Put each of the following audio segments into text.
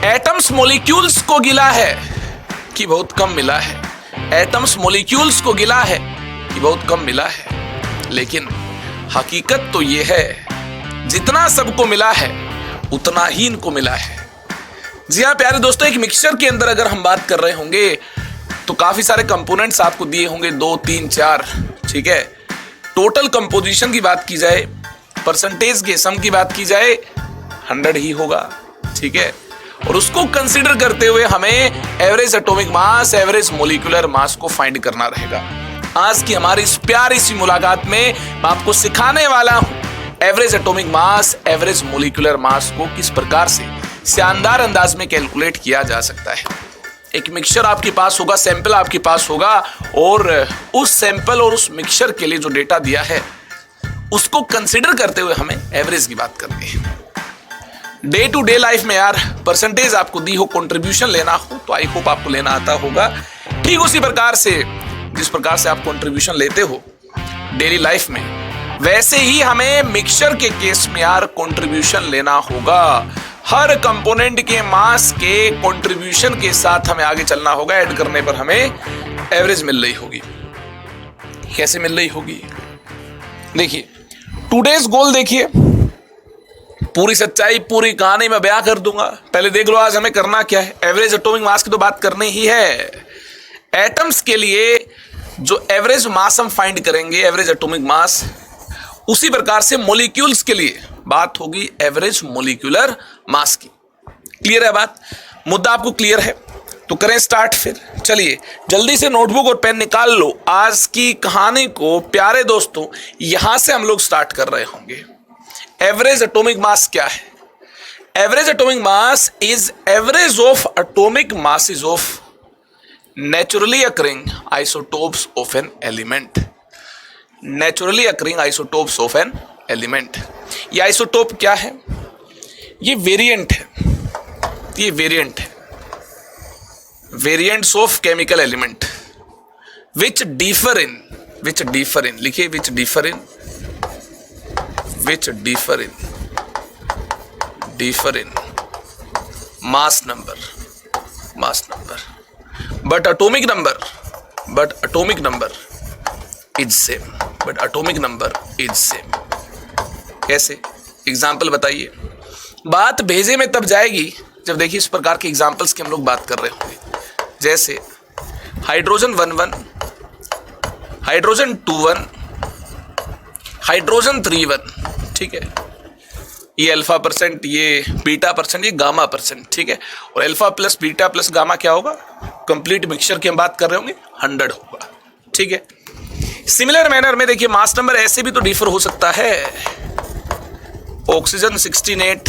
Atoms molecules को गिला है कि बहुत कम मिला है। एटम्स मॉलिक्यूल्स को गिला है कि बहुत कम मिला है, लेकिन हकीकत तो ये है जितना सबको मिला है उतना ही इनको मिला है। जी हाँ प्यारे दोस्तों, एक मिक्सचर के अंदर अगर हम बात कर रहे होंगे तो काफी सारे कंपोनेंट्स आपको दिए होंगे, 2 3 4, ठीक है। टोटल कंपोजिशन की बात की जाए, परसेंटेज के सम की बात की जाए, 100 ही होगा, ठीक है। और उसको कंसीडर करते हुए हमें एवरेज एटॉमिक मास, एवरेज मॉलिक्यूलर मास को फाइंड करना रहेगा। आज की हमारी इस प्यारी सी मुलाकात में मैं आपको सिखाने वाला हूं एवरेज एटॉमिक मास, एवरेज मॉलिक्यूलर मास को किस प्रकार से शानदार अंदाज में कैलकुलेट किया जा सकता है। एक मिक्सचर आपके पास होगा, सैंपल आपके पास होगा, और उस सैंपल और उस मिक्सचर के लिए जो डेटा दिया है उसको कंसीडर करते हुए हमें एवरेज की बात करनी है। डे टू डे लाइफ में यार परसेंटेज आपको दी हो, कंट्रीब्यूशन लेना हो, तो आई होप आपको लेना आता होगा। ठीक उसी प्रकार से जिस प्रकार से आप कंट्रीब्यूशन लेते हो डेली लाइफ में, वैसे ही हमें मिक्सचर के केस में यार कंट्रीब्यूशन लेना होगा। हर कंपोनेंट के मास के कंट्रीब्यूशन के साथ हमें आगे चलना होगा। ऐड करने पर हमें एवरेज मिल रही होगी। कैसे मिल रही होगी? देखिए टुडेज गोल, देखिए पूरी सच्चाई, पूरी कहानी मैं बयां कर दूंगा। पहले देख लो आज हमें करना क्या है। एवरेज एटॉमिक मास की तो बात करनी ही है। एटम्स के लिए जो एवरेज मास हम फाइंड करेंगे, एवरेज एटॉमिक मास, उसी प्रकार से मॉलिक्यूल्स के लिए बात होगी एवरेज मॉलिक्यूलर मास की। क्लियर है बात? मुद्दा आपको क्लियर है? तो करें स्टार्ट फिर। चलिए जल्दी से नोटबुक और पेन निकाल लो। आज की कहानी को प्यारे दोस्तों यहां से हम लोग स्टार्ट कर रहे होंगे। एवरेज एटॉमिक मास क्या है? Average atomic mass is average of atomic masses of naturally occurring isotopes of an element. Naturally occurring isotopes of an element. ये आइसोटोप क्या है? ये वेरिएंट है। ये वेरिएंट है, variants of chemical element which differ in, लिखिए which differ in mass number, but atomic number is same. कैसे? Example बताइए। बात भेजे में तब जाएगी जब देखिए इस प्रकार के एग्जाम्पल्स की हम लोग बात कर रहे होंगे। जैसे हाइड्रोजन 1 हाइड्रोजन 2 हाइड्रोजन 3 ठीक है। ये अल्फा परसेंट, ये बीटा परसेंट, ये गामा परसेंट, ठीक है। और alpha plus beta plus gamma क्या होगा? कंप्लीट मिक्सचर की हम बात कर रहे होंगे, 100 होगा, ठीक है। सिमिलर मैनर में देखिए मास नंबर ऐसे भी तो डिफर हो सकता है। ऑक्सीजन 16,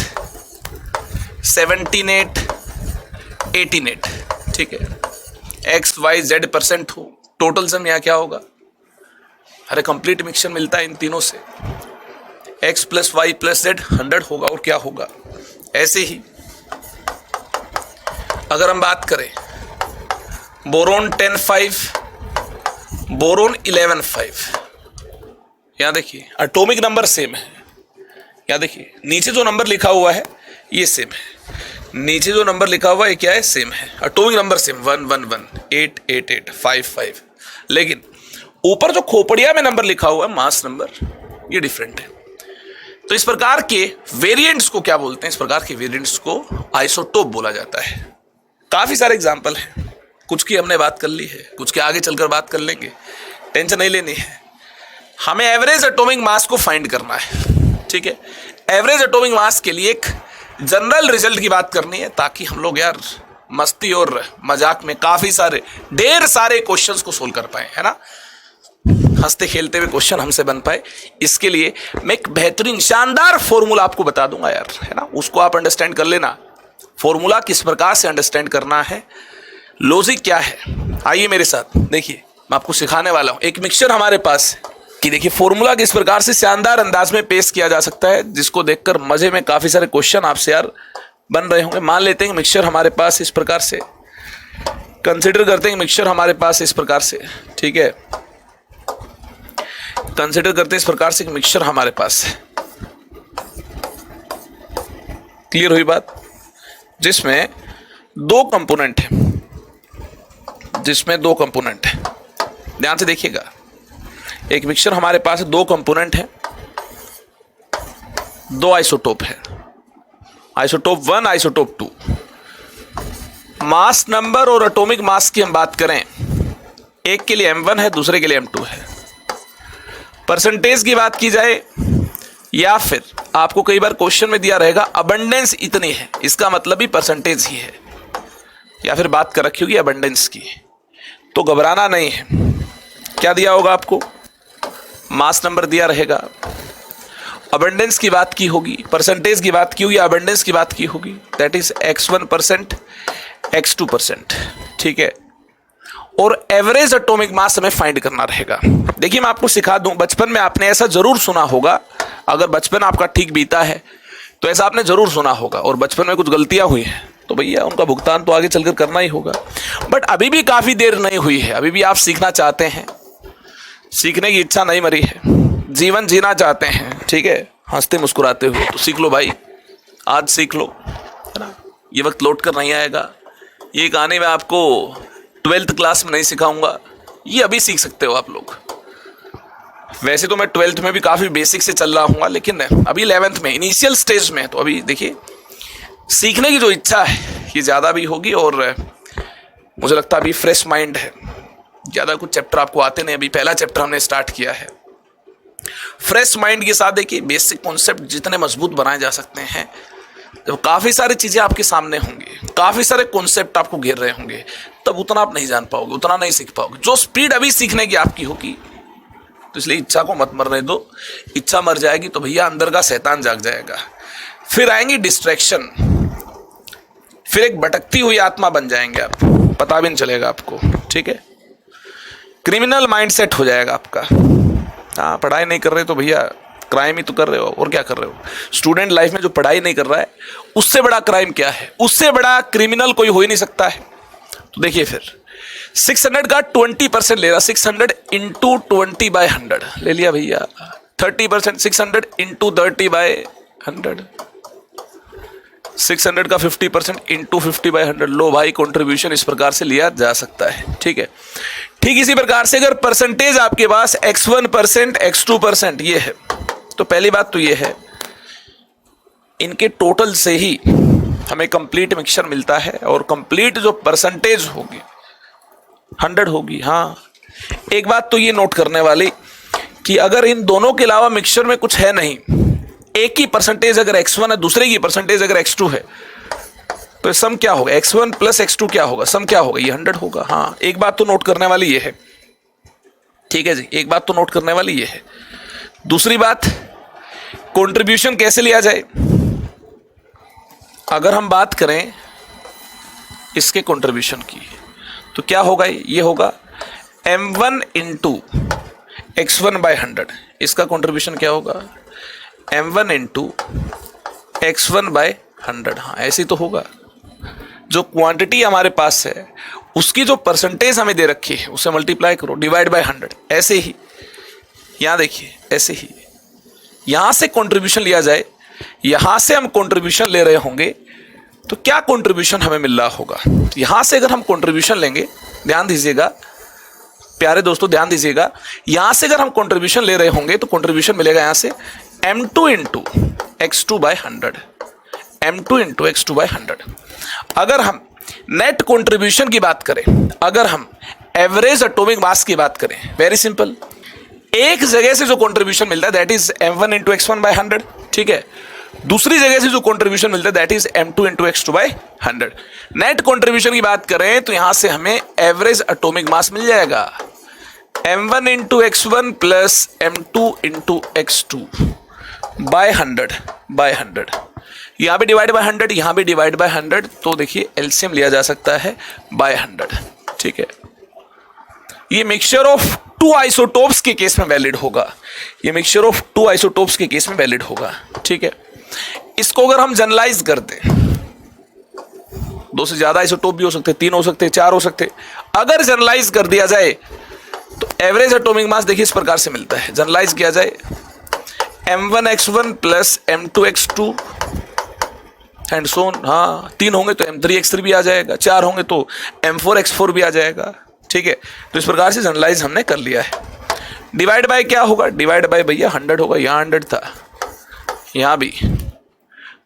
17, 18, ठीक है। एक्स वाई जेड परसेंट हो, टोटल सम यहाँ क्या होगा? अरे कंप्लीट मिक्सचर मिलता है इन तीनों से, X plus Y plus Z 100 होगा। और क्या होगा? ऐसे ही अगर हम बात करें बोरोन 10-5, बोरोन 11-5, यहां देखिए एटॉमिक नंबर सेम है। यहां देखिए नीचे जो नंबर लिखा हुआ है ये सेम है, नीचे जो नंबर लिखा हुआ है क्या है? सेम है। एटॉमिक नंबर सेम 111, 888, 55, लेकिन ऊपर जो खोपड़िया में नंबर लिखा हुआ है मास नंबर, ये डिफरेंट है। तो इस प्रकार के वेरिएंट्स को क्या बोलते हैं? इस प्रकार के वेरिएंट्स को आइसोटोप बोला जाता है। काफी सारे एग्जाम्पल हैं, कुछ की हमने बात कर ली है, कुछ के आगे चलकर बात कर लेंगे, टेंशन नहीं लेनी है। हमें एवरेज एटॉमिक मास को फाइंड करना है, ठीक है। एवरेज एटॉमिक मास के लिए एक जनरल रिजल्ट की बात करनी है, ताकि हम लोग यार मस्ती और मजाक में काफी सारे ढेर सारे क्वेश्चंस को सोल्व कर पाए, है ना। हंसते खेलते हुए क्वेश्चन हमसे बन पाए। इसके लिए मैं एक बेहतरीन शानदार फॉर्मूला आपको बता दूंगा यार, है ना। उसको आप अंडरस्टैंड कर लेना। फॉर्मूला किस प्रकार से अंडरस्टैंड करना है, लॉजिक क्या है, आइए मेरे साथ। देखिए मैं आपको सिखाने वाला हूं। एक मिक्सचर हमारे पास है कि देखिए फॉर्मूला किस प्रकार से शानदार अंदाज में पेश किया जा सकता है, जिसको देखकर मजे में काफी सारे क्वेश्चन आपसे यार बन रहे होंगे। मान लेते हैं मिक्सचर हमारे पास इस प्रकार से, कंसिडर करते हैं मिक्सचर हमारे पास इस प्रकार से, ठीक है। कंसिडर करते हैं इस प्रकार से मिक्सचर हमारे पास है। क्लियर हुई बात? जिसमें दो कंपोनेंट है, जिसमें दो कंपोनेंट है, ध्यान से देखिएगा। एक मिक्सचर हमारे पास दो कंपोनेंट है, दो आइसोटोप है, आइसोटोप 1, आइसोटोप 2। मास नंबर और एटॉमिक मास की हम बात करें, एक के लिए m1 है, दूसरे के लिए m2 है। परसेंटेज की बात की जाए, या फिर आपको कई बार क्वेश्चन में दिया रहेगा अबंडेंस इतनी है, इसका मतलब ही परसेंटेज ही है, या फिर बात कर रखी होगी अबंडेंस की। तो घबराना नहीं है। क्या दिया होगा आपको? मास नंबर दिया रहेगा, अबंडेंस की बात की होगी, परसेंटेज की बात की होगी, अबंडेंस की बात की होगी, दैट इज x1%, x2%, ठीक है। और एवरेज एटॉमिक मास हमें फाइंड करना रहेगा। देखिए मैं आपको सिखा दूं, बचपन में आपने ऐसा जरूर सुना होगा, अगर बचपन आपका ठीक बीता है तो ऐसा आपने जरूर सुना होगा, और बचपन में कुछ गलतियां हुई हैं तो भैया उनका भुगतान तो आगे चलकर करना ही होगा। बट अभी भी काफी देर नहीं हुई है, अभी भी आप सीखना चाहते हैं, सीखने की इच्छा नहीं मरी है, जीवन जीना चाहते हैं, ठीक है, हंसते मुस्कुराते हुए, तो सीख लो भाई, आज सीख लो, है ना। ये वक्त लौट कर नहीं आएगा, ये कहानी मैं आपको 12th क्लास में नहीं सिखाऊंगा, ये अभी सीख सकते हो आप लोग। वैसे तो मैं 12th में भी काफी बेसिक से चल रहा हूँ, लेकिन अभी 11th में इनिशियल स्टेज में, तो अभी देखिए सीखने की जो इच्छा है ये ज़्यादा भी होगी, और मुझे लगता है अभी फ्रेश माइंड है, ज़्यादा कुछ चैप्टर आपको आते नहीं, अभी पहला चैप्टर हमने स्टार्ट किया है। फ्रेश माइंड के साथ देखिए बेसिक कॉन्सेप्ट जितने मजबूत बनाए जा सकते हैं, जब काफ़ी सारी चीज़ें आपके सामने होंगी, काफ़ी सारे कॉन्सेप्ट आपको घेर रहे होंगे, तब उतना आप नहीं जान पाओगे, उतना नहीं सीख पाओगे। जो स्पीड अभी सीखने की आपकी होगी, तो इसलिए इच्छा को मत मरने दो। इच्छा मर जाएगी तो भैया अंदर का शैतान जाग जाएगा, फिर आएंगी डिस्ट्रैक्शन, फिर एक भटकती हुई आत्मा बन जाएंगे आप, पता भी नहीं चलेगा आपको, ठीक है। क्रिमिनल माइंडसेट हो जाएगा आपका। हाँ, पढ़ाई नहीं कर रहे तो भैया क्राइम ही तो कर रहे हो, और क्या कर रहे हो। स्टूडेंट लाइफ में जो पढ़ाई नहीं कर रहा है, उससे बड़ा क्राइम क्या है, उससे बड़ा क्रिमिनल कोई हो ही नहीं सकता है। तो देखिए फिर 600 का 20% ले रहा, 600 इंटू 20/100 ले लिया भैया, 30%, 600 इंटू 30/100, 600 का 50% इंटू 50/100। लो भाई, कंट्रीब्यूशन इस प्रकार से लिया जा सकता है, ठीक है। ठीक इसी प्रकार से अगर परसेंटेज आपके पास x1%, x2% ये है, तो पहली बात तो ये है, इनके टोटल से ही हमें कंप्लीट मिक्सचर मिलता है, और कंप्लीट जो परसेंटेज होगी 100 होगी। हाँ, एक बात तो ये नोट करने वाली कि अगर इन दोनों के अलावा मिक्सचर में कुछ है नहीं, एक की परसेंटेज अगर x1 है, दूसरे की परसेंटेज अगर x2 है, तो सम क्या होगा, x1 प्लस x2 क्या होगा, सम क्या होगा, ये 100 होगा। हाँ, एक बात तो नोट करने वाली ये है, ठीक है जी, एक बात तो नोट करने वाली ये है। दूसरी बात, कंट्रीब्यूशन कैसे लिया जाए। अगर हम बात करें इसके कंट्रीब्यूशन की, तो क्या होगा, ये होगा m1 इंटू x1/100, इसका कंट्रीब्यूशन क्या होगा, m1 इंटू x1/100। हाँ, ऐसे तो होगा। जो क्वांटिटी हमारे पास है उसकी जो परसेंटेज हमें दे रखी है उसे मल्टीप्लाई करो, डिवाइड बाय 100। ऐसे ही यहाँ देखिए, ऐसे ही यहाँ से कंट्रीब्यूशन लिया जाए, यहाँ से हम कंट्रीब्यूशन ले रहे होंगे, तो क्या कंट्रीब्यूशन हमें मिल रहा होगा। यहाँ से अगर हम कंट्रीब्यूशन लेंगे, ध्यान दीजिएगा प्यारे दोस्तों, ध्यान दीजिएगा, यहाँ से अगर हम कंट्रीब्यूशन ले रहे होंगे तो कंट्रीब्यूशन मिलेगा यहाँ से m2 into x2/100, m2 into x2/100। अगर हम नेट कंट्रीब्यूशन की बात करें, अगर हम एवरेज एटॉमिक मास की बात करें, वेरी सिंपल, एक जगह से जो कंट्रीब्यूशन मिलता है that is m1 into x1/100, ठीक है। दूसरी जगह से जो कंट्रीब्यूशन मिलता है that is m2 into x2/100। Net contribution की बात करें तो यहां से हमें एवरेज एटॉमिक मास मिल जाएगा m1 into x1 plus m2 into x2/100। यहाँ भी डिवाइड बाय 100, यहाँ भी डिवाइड बाय 100, तो देखिए एलसीएम लिया जा सकता है बाय 100, ठीक है। ये मिक्सचर ऑफ 2 आइसोटोप्स के केस में वैलिड होगा, ये मिक्सचर ऑफ 2 आइसोटोप्स के केस में वैलिड होगा, ठीक है। इसको अगर हम जनरलाइज कर दें, 2 से ज्यादा आइसोटोप भी हो सकते, 3 हो सकते, 4 हो सकते, अगर जनरलाइज कर दिया जाए तो एवरेज एटॉमिक मास देखिए इस प्रकार से मिलता है। जनरलाइज किया जाए m1 x1 plus m2 x2 and सोन। हाँ, 3 होंगे तो M3X3 भी आ जाएगा, 4 होंगे तो M4X4 भी आ जाएगा। ठीक है, तो इस प्रकार से जनरलाइज हमने कर लिया है। डिवाइड बाय क्या होगा? डिवाइड बाय भैया 100 होगा। यहाँ 100 था, यहाँ भी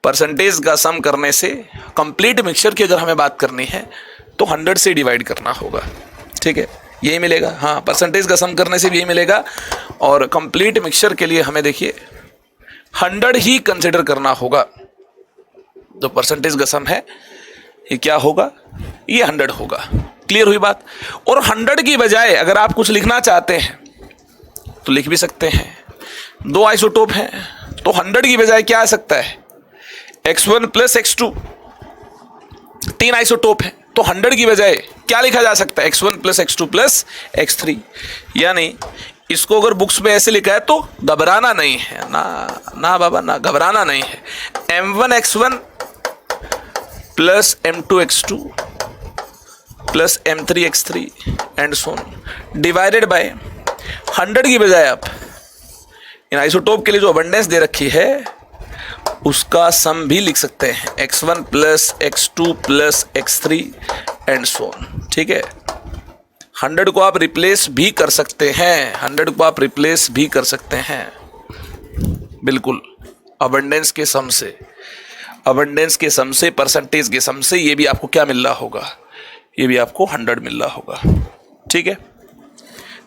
परसेंटेज का सम करने से कंप्लीट मिक्सचर की अगर हमें बात करनी है तो 100 से डिवाइड करना होगा। ठीक है, यही मिलेगा। हाँ, परसेंटेज का सम करने से भी यही मिलेगा। और कंप्लीट मिक्सचर के लिए हमें देखिए 100 ही कंसिडर करना होगा। जो परसेंटेज का सम है ये क्या होगा? ये 100 होगा। क्लियर हुई बात? और 100 की बजाय अगर आप कुछ लिखना चाहते हैं तो लिख भी सकते हैं। 2 आइसोटोप हैं तो 100 की बजाय क्या आ सकता है? X1 plus X2। 3 आइसोटोप हैं तो 100 की बजाय क्या लिखा जा सकता है? X1 plus X2 plus X3। यानी इसको अगर बुक्स में ऐसे लिखा है तो घबराना नहीं है ना, ना बाबा ना, घबराना नहीं है। M1X1 plus M2X2 plus M3X3 and so on divided by 100 की बजाय आप इन आइसोटोप के लिए जो अबंडेंस दे रखी है उसका सम भी लिख सकते हैं, X1 plus X2 plus X3 and so on. ठीक है, 100 को आप रिप्लेस भी कर सकते हैं, 100 को आप रिप्लेस भी कर सकते हैं बिल्कुल अबंडेंस के सम से, अबंडेंस के सम से, परसेंटेज के सम से। ये भी आपको क्या मिल रहा होगा? ये भी आपको 100 मिल रहा होगा। ठीक है,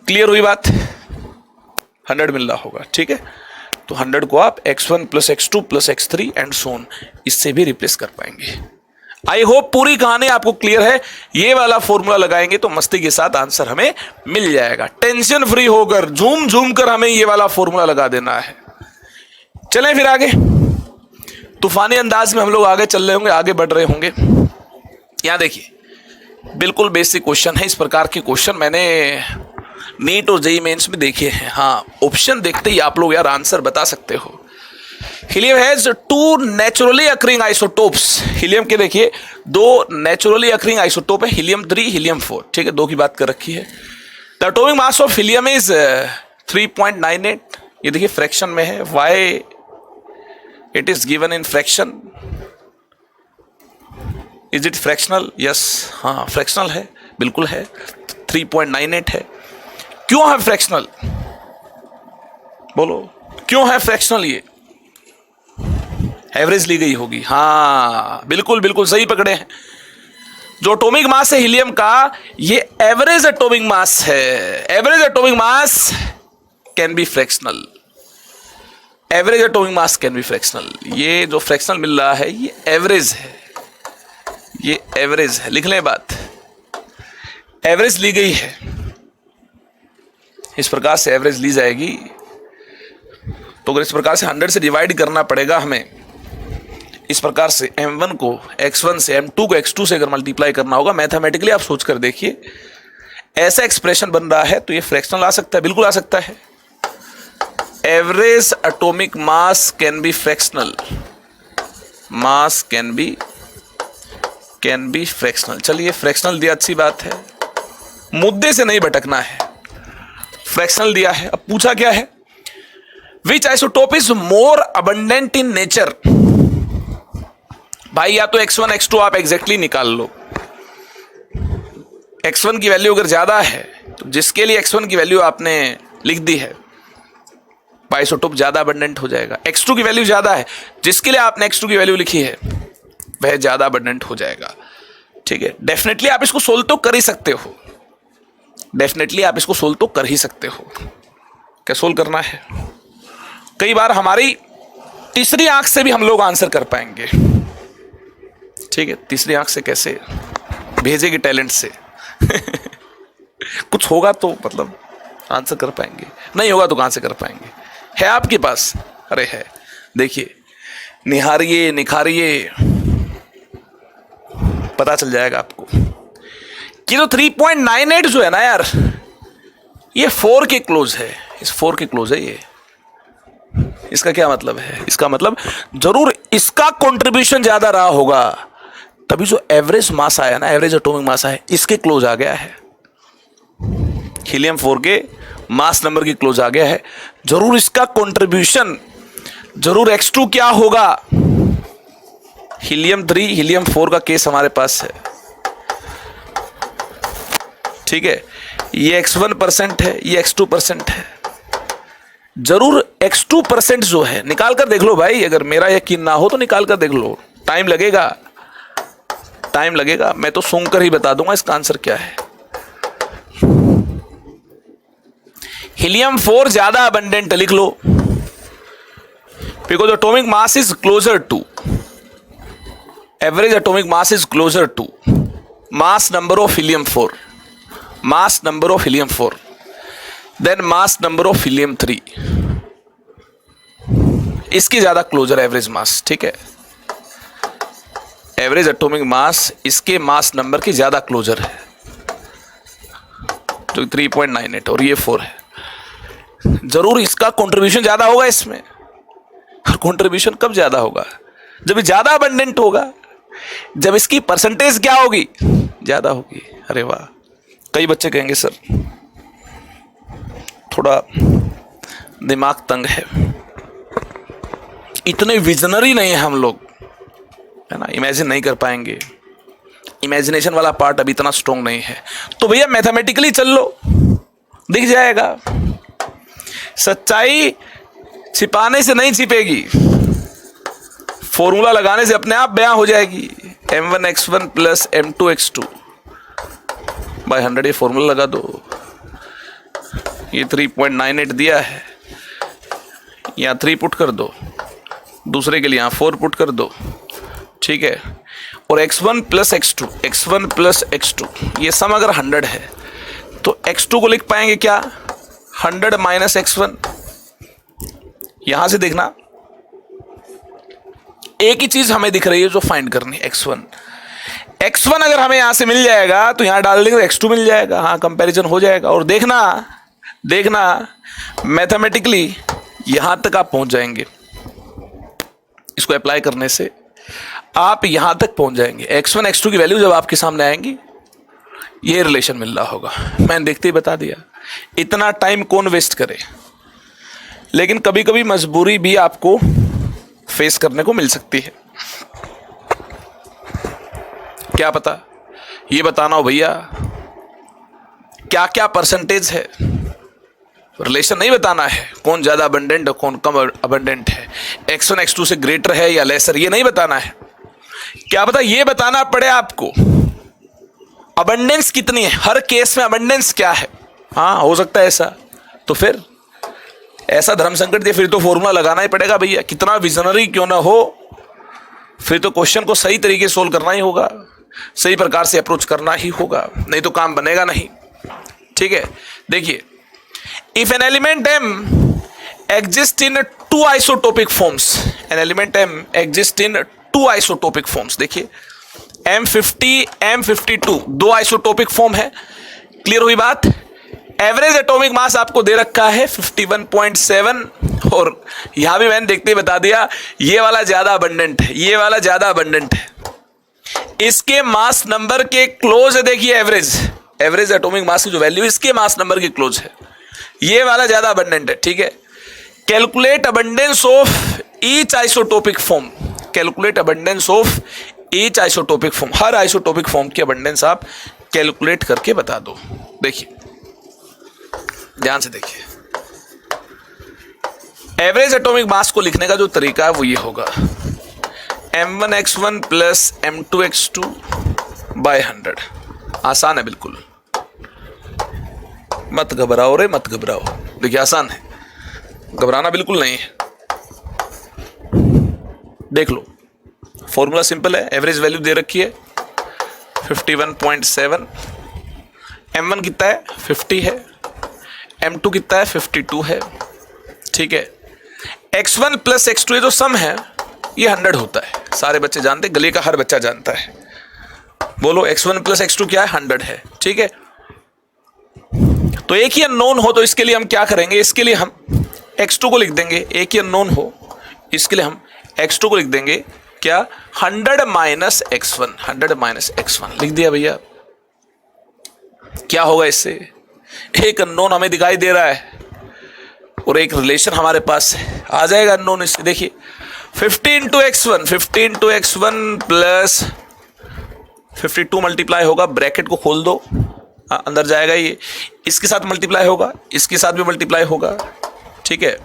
क्लियर हुई बात? 100 मिल रहा होगा। ठीक है, तो 100 को आप X1 plus X2 plus X3 and सोन इससे भी रिप्लेस कर पाएंगे। आई होप पूरी कहानी आपको क्लियर है। ये वाला फॉर्मूला लगाएंगे तो मस्ती के साथ आंसर हमें मिल जाएगा। टेंशन फ्री होकर झूम झूम कर हमें ये वाला फॉर्मूला लगा देना है। चलें फिर आगे, तूफानी अंदाज में हम लोग आगे चल रहे होंगे, आगे बढ़ रहे होंगे। यहां देखिए, बिल्कुल बेसिक क्वेश्चन है। इस प्रकार के क्वेश्चन मैंने नीट और जेईई मेंस में देखे हैं। हाँ, ऑप्शन देखते ही आप लोग यार आंसर बता सकते हो। Helium has 2 naturally occurring isotopes. Helium के देखिए 2 नेचुरली अकरिंग आइसोटोप है, हीलियम 3, हीलियम 4। ठीक है, 2 की बात कर रखी है। The atomic mass of helium is 3.98। ये देखिए फ्रैक्शन में है। Why it is given in fraction? Is it fractional? Yes, हाँ फ्रैक्शनल है, बिल्कुल है। 3.98 है। क्यों है फ्रैक्शनल? बोलो क्यों है फ्रैक्शनल? ये एवरेज ली गई होगी। हाँ बिल्कुल बिल्कुल सही पकड़े हैं। जो एटॉमिक मास है हीलियम का, ये एवरेज एटॉमिक मास है। Average atomic mass can be fractional. Average atomic mass can be fractional. ये जो फ्रैक्शनल मिल रहा है ये एवरेज है, ये एवरेज है। लिख लें बात, एवरेज ली गई है। इस प्रकार से एवरेज ली जाएगी तो अगर इस प्रकार से 100 से डिवाइड करना पड़ेगा हमें, इस प्रकार से M1 को X1 से, M2 को X2 से अगर मल्टीप्लाई करना होगा मैथमेटिकली, आप सोच कर देखिए ऐसा एक्सप्रेशन बन रहा है तो ये फ्रैक्शनल आ सकता है, बिल्कुल आ सकता है। Average atomic mass can be fractional, mass can be fractional. चलिए फ्रैक्शनल दिया, अच्छी बात है, मुद्दे से नहीं भटकना है। फ्रैक्शनल दिया है, अब पूछा क्या है? Which isotope is more abundant in nature? भाई या तो X1 X2 आप एग्जैक्टली निकाल लो। X1 की वैल्यू अगर ज्यादा है तो जिसके लिए X1 की वैल्यू आपने लिख दी है आइसोटोप ज्यादा अबंडेंट हो जाएगा। X2 की वैल्यू ज्यादा है, जिसके लिए आपने X2 की वैल्यू लिखी है वह ज्यादा अबंडेंट हो जाएगा। ठीक है, डेफिनेटली आप इसको सोल्व तो कर ही सकते हो, डेफिनेटली आप इसको सोल्व तो कर ही सकते हो। क्या सोल्व करना है? कई बार हमारी तीसरी आंख से भी हम लोग आंसर कर पाएंगे। ठीक है, तीसरी आंख से कैसे? भेजेगी टैलेंट से कुछ होगा तो मतलब आंसर कर पाएंगे, नहीं होगा तो कहां से कर पाएंगे? है आपके पास? अरे है, देखिए निहारिए निखारिए, पता चल जाएगा आपको कि जो 3.98 जो है ना यार, ये 4 के क्लोज है। इस 4 के क्लोज है ये। इसका क्या मतलब है? इसका मतलब जरूर इसका कंट्रीब्यूशन ज्यादा रहा होगा, तभी जो एवरेज मास आया ना, एवरेज एटॉमिक मास आया, इसके क्लोज आ गया है। हीलियम 4 के मास नंबर की क्लोज आ गया है। जरूर इसका कंट्रीब्यूशन, जरूर X2 क्या होगा? हीलियम 3 हीलियम 4 का केस हमारे पास है, ठीक है। ये x1% है, ये x2% है। जरूर x2% जो है, निकाल कर देख लो भाई, अगर मेरा यकीन ना हो तो निकाल कर देख लो। टाइम लगेगा, टाइम लगेगा, मैं तो सूंघ कर ही बता दूंगा इसका आंसर क्या है। हीलियम 4 ज्यादा अबंडेंट, लिख लो, because atomic mass is closer to, average atomic mass is closer to mass number of helium 4, mass number of helium 4 then mass number of helium 3, इसकी ज्यादा क्लोजर एवरेज मास, ठीक है। Average atomic मास इसके mass number की ज्यादा closure है, जो 3.98 और ये 4 है। जरूर इसका कंट्रीब्यूशन ज्यादा होगा इसमें, और कंट्रीब्यूशन कब ज्यादा होगा? जब ज्यादा अबंडेंट होगा, जब इसकी परसेंटेज क्या होगी? ज्यादा होगी। अरे वाह, कई बच्चे कहेंगे सर थोड़ा दिमाग तंग है, इतने विजनरी नहीं है हम लोग, है ना, इमेजिन नहीं कर पाएंगे, इमेजिनेशन वाला पार्ट अभी इतना स्ट्रॉन्ग नहीं है। तो भैया मैथमेटिकली चल लो, दिख जाएगा। सच्चाई छिपाने से नहीं छिपेगी, फॉर्मूला लगाने से अपने आप बयां हो जाएगी। m1x1 प्लस m2x2 बाय 100, ये फॉर्मूला लगा दो। ये 3.98 दिया है, यहाँ 3 पुट कर दो, दूसरे के लिए यहाँ 4 पुट कर दो, ठीक है। और x1 plus x2, x1 plus x2, ये सम अगर 100 है तो x2 को लिख पाएंगे क्या? 100 माइनस x1। यहां से देखना, एक ही चीज हमें दिख रही है जो फाइंड करनी, x1 अगर हमें यहां से मिल जाएगा तो यहां डाल देंगे x2 मिल जाएगा, हाँ कंपैरिजन हो जाएगा। और देखना मैथमेटिकली यहां तक आप पहुंच जाएंगे, इसको अप्लाई करने से आप यहां तक पहुंच जाएंगे। x1 x2 की वैल्यू जब आपके सामने आएंगी, ये रिलेशन मिल रहा होगा। मैंने देखते ही बता दिया, इतना टाइम कौन वेस्ट करे। लेकिन कभी कभी मजबूरी भी आपको फेस करने को मिल सकती है, क्या पता ये बताना हो भैया क्या क्या परसेंटेज है, रिलेशन नहीं बताना है, कौन ज्यादा अबंडेंट है कौन कम अबंडेंट है, x1 x2 से ग्रेटर है या लेसर, ये नहीं बताना है। क्या पता ये बताना पड़े आपको अबंडेंस कितनी है, हर केस में अबंडेंस क्या है। हाँ हो सकता है ऐसा, तो फिर ऐसा धर्म संकट दिया, फिर तो फॉर्मूला लगाना ही पड़ेगा भैया, कितना विजनरी क्यों ना हो, फिर तो क्वेश्चन को सही तरीके से सोल्व करना ही होगा, सही प्रकार से अप्रोच करना ही होगा, नहीं तो काम बनेगा नहीं, ठीक है। देखिए, if an element m exist in 2 isotopic forms, an element m exist in 2 isotopic forms, देखिए m50 m52 दो आइसोटोपिक फॉर्म है, क्लियर हुई बात। एवरेज एटॉमिक मास आपको दे रखा है 51.7, और यहां भी मैंने देखते ही बता दिया ये वाला ज्यादा अबंडेंट है, ये वाला ज्यादा अबंडेंट है, इसके मास नंबर के क्लोज है। देखिए एवरेज एटॉमिक मास की जो वैल्यू इसके मास नंबर के क्लोज है, ये वाला ज्यादा अबंडेंट है, ठीक है। Calculate abundance of each isotopic form, calculate abundance of each isotopic form, her isotopic form की अबंडेंस आप कैलकुलेट करके बता दो। देखिए ध्यान से देखिए, एवरेज एटॉमिक मास को लिखने का जो तरीका है वो ये होगा, m1x1 प्लस m2x2 बाय 100। आसान है बिल्कुल, मत घबराओ रे मत घबराओ, देखिए आसान है, घबराना बिल्कुल नहीं है। देख लो फॉर्मूला सिंपल है, एवरेज वैल्यू दे रखी है 51.7, m1 कितना है 50 है, m2 कितना है 52 है, ठीक है। x1 प्लस x2 ये जो सम है ये 100 होता है, सारे बच्चे जानते हैं, गली का हर बच्चा जानता है। बोलो x1 प्लस x2 क्या है 100 है, ठीक है। तो एक ही अननोन हो तो इसके लिए हम क्या करेंगे, इसके लिए हम x2 को लिख देंगे, एक ही अननोन हो इसके लिए हम x2 को लिख देंगे क्या, 100 माइनस x1, 100 माइनस x1 लिख दिया भैया। क्या होगा इससे, एक अननोन हमें दिखाई दे रहा है और एक रिलेशन हमारे पास है, आ जाएगा अननोन इससे। देखिए 50 into x1, 50 into x1 plus 52 multiply होगा, ब्रैकेट को खोल दो, अंदर जाएगा ये, इसके साथ मल्टीप्लाई होगा, इसके साथ भी मल्टीप्लाई होगा, ठीक है।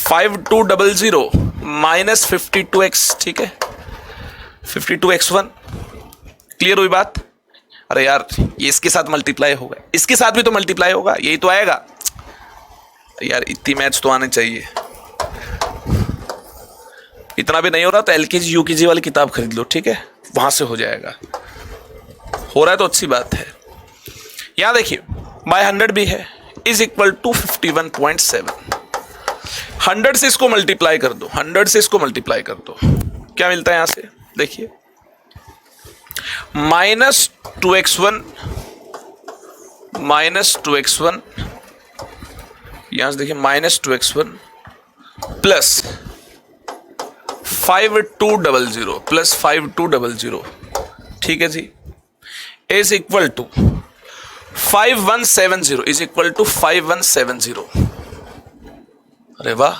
5200 माइनस 52x, ठीक है, 52x1, क्लियर हुई बात। अरे यार ये इसके साथ मल्टीप्लाई होगा, इसके साथ भी तो मल्टीप्लाई होगा, यही तो आएगा यार। इतनी मैथ्स तो आने चाहिए, इतना भी नहीं हो रहा तो एलकेजी यूकेजी वाली किताब खरीद लो, ठीक है, वहां से हो जाएगा। हो रहा है तो अच्छी बात है। यहां देखिए बाय 100 भी है, इज इक्वल टू 51.7। 100 से इसको मल्टीप्लाई कर दो, 100 से इसको मल्टीप्लाई कर दो, क्या मिलता है यहां से, देखिए माइनस 2x1 यहां से देखिए माइनस 2x1 प्लस 5200 प्लस 5200, ठीक है जी, is equal to 5170, is equal to 5170। अरे वाह,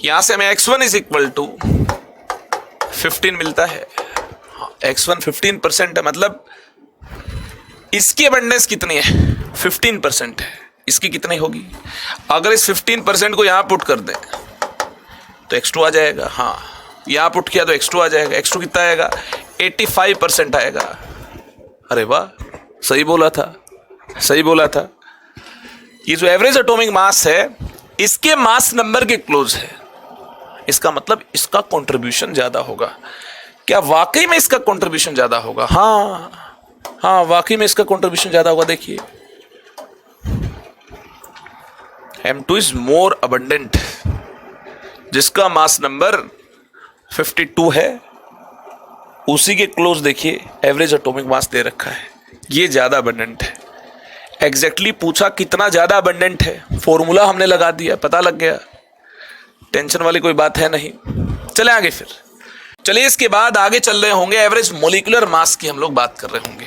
यहां से हमें x1 इज इक्वल टू 15 मिलता है। x1 15% है, मतलब इसकी अबंडेंस कितनी है, 15% है, इसकी कितनी होगी। अगर इस 15% को यहां पुट कर दें तो x2 आ जाएगा, हाँ यहां पुट किया तो x2 आ जाएगा, x2 कितना आएगा, 85% आएगा। अरे वाह, सही बोला था, सही बोला था। ये जो एवरेज एटॉमिक मास है इसके मास नंबर के क्लोज है, इसका मतलब इसका कंट्रीब्यूशन ज्यादा होगा। क्या वाकई में इसका कंट्रीब्यूशन ज्यादा होगा, हाँ वाकई में इसका कंट्रीब्यूशन ज्यादा होगा। देखिए M2 इज मोर अबंडेंट, जिसका मास नंबर 52 है उसी के क्लोज देखिए एवरेज एटॉमिक मास दे रखा है, ये ज्यादा अबंडेंट है। एग्जैक्टली पूछा कितना ज्यादा अबंडेंट है, फॉर्मूला हमने लगा दिया, पता लग गया, टेंशन वाली कोई बात है नहीं। चले आगे फिर, चलिए इसके बाद आगे चल रहे होंगे एवरेज मोलिकुलर मास की हम लोग बात कर रहे होंगे।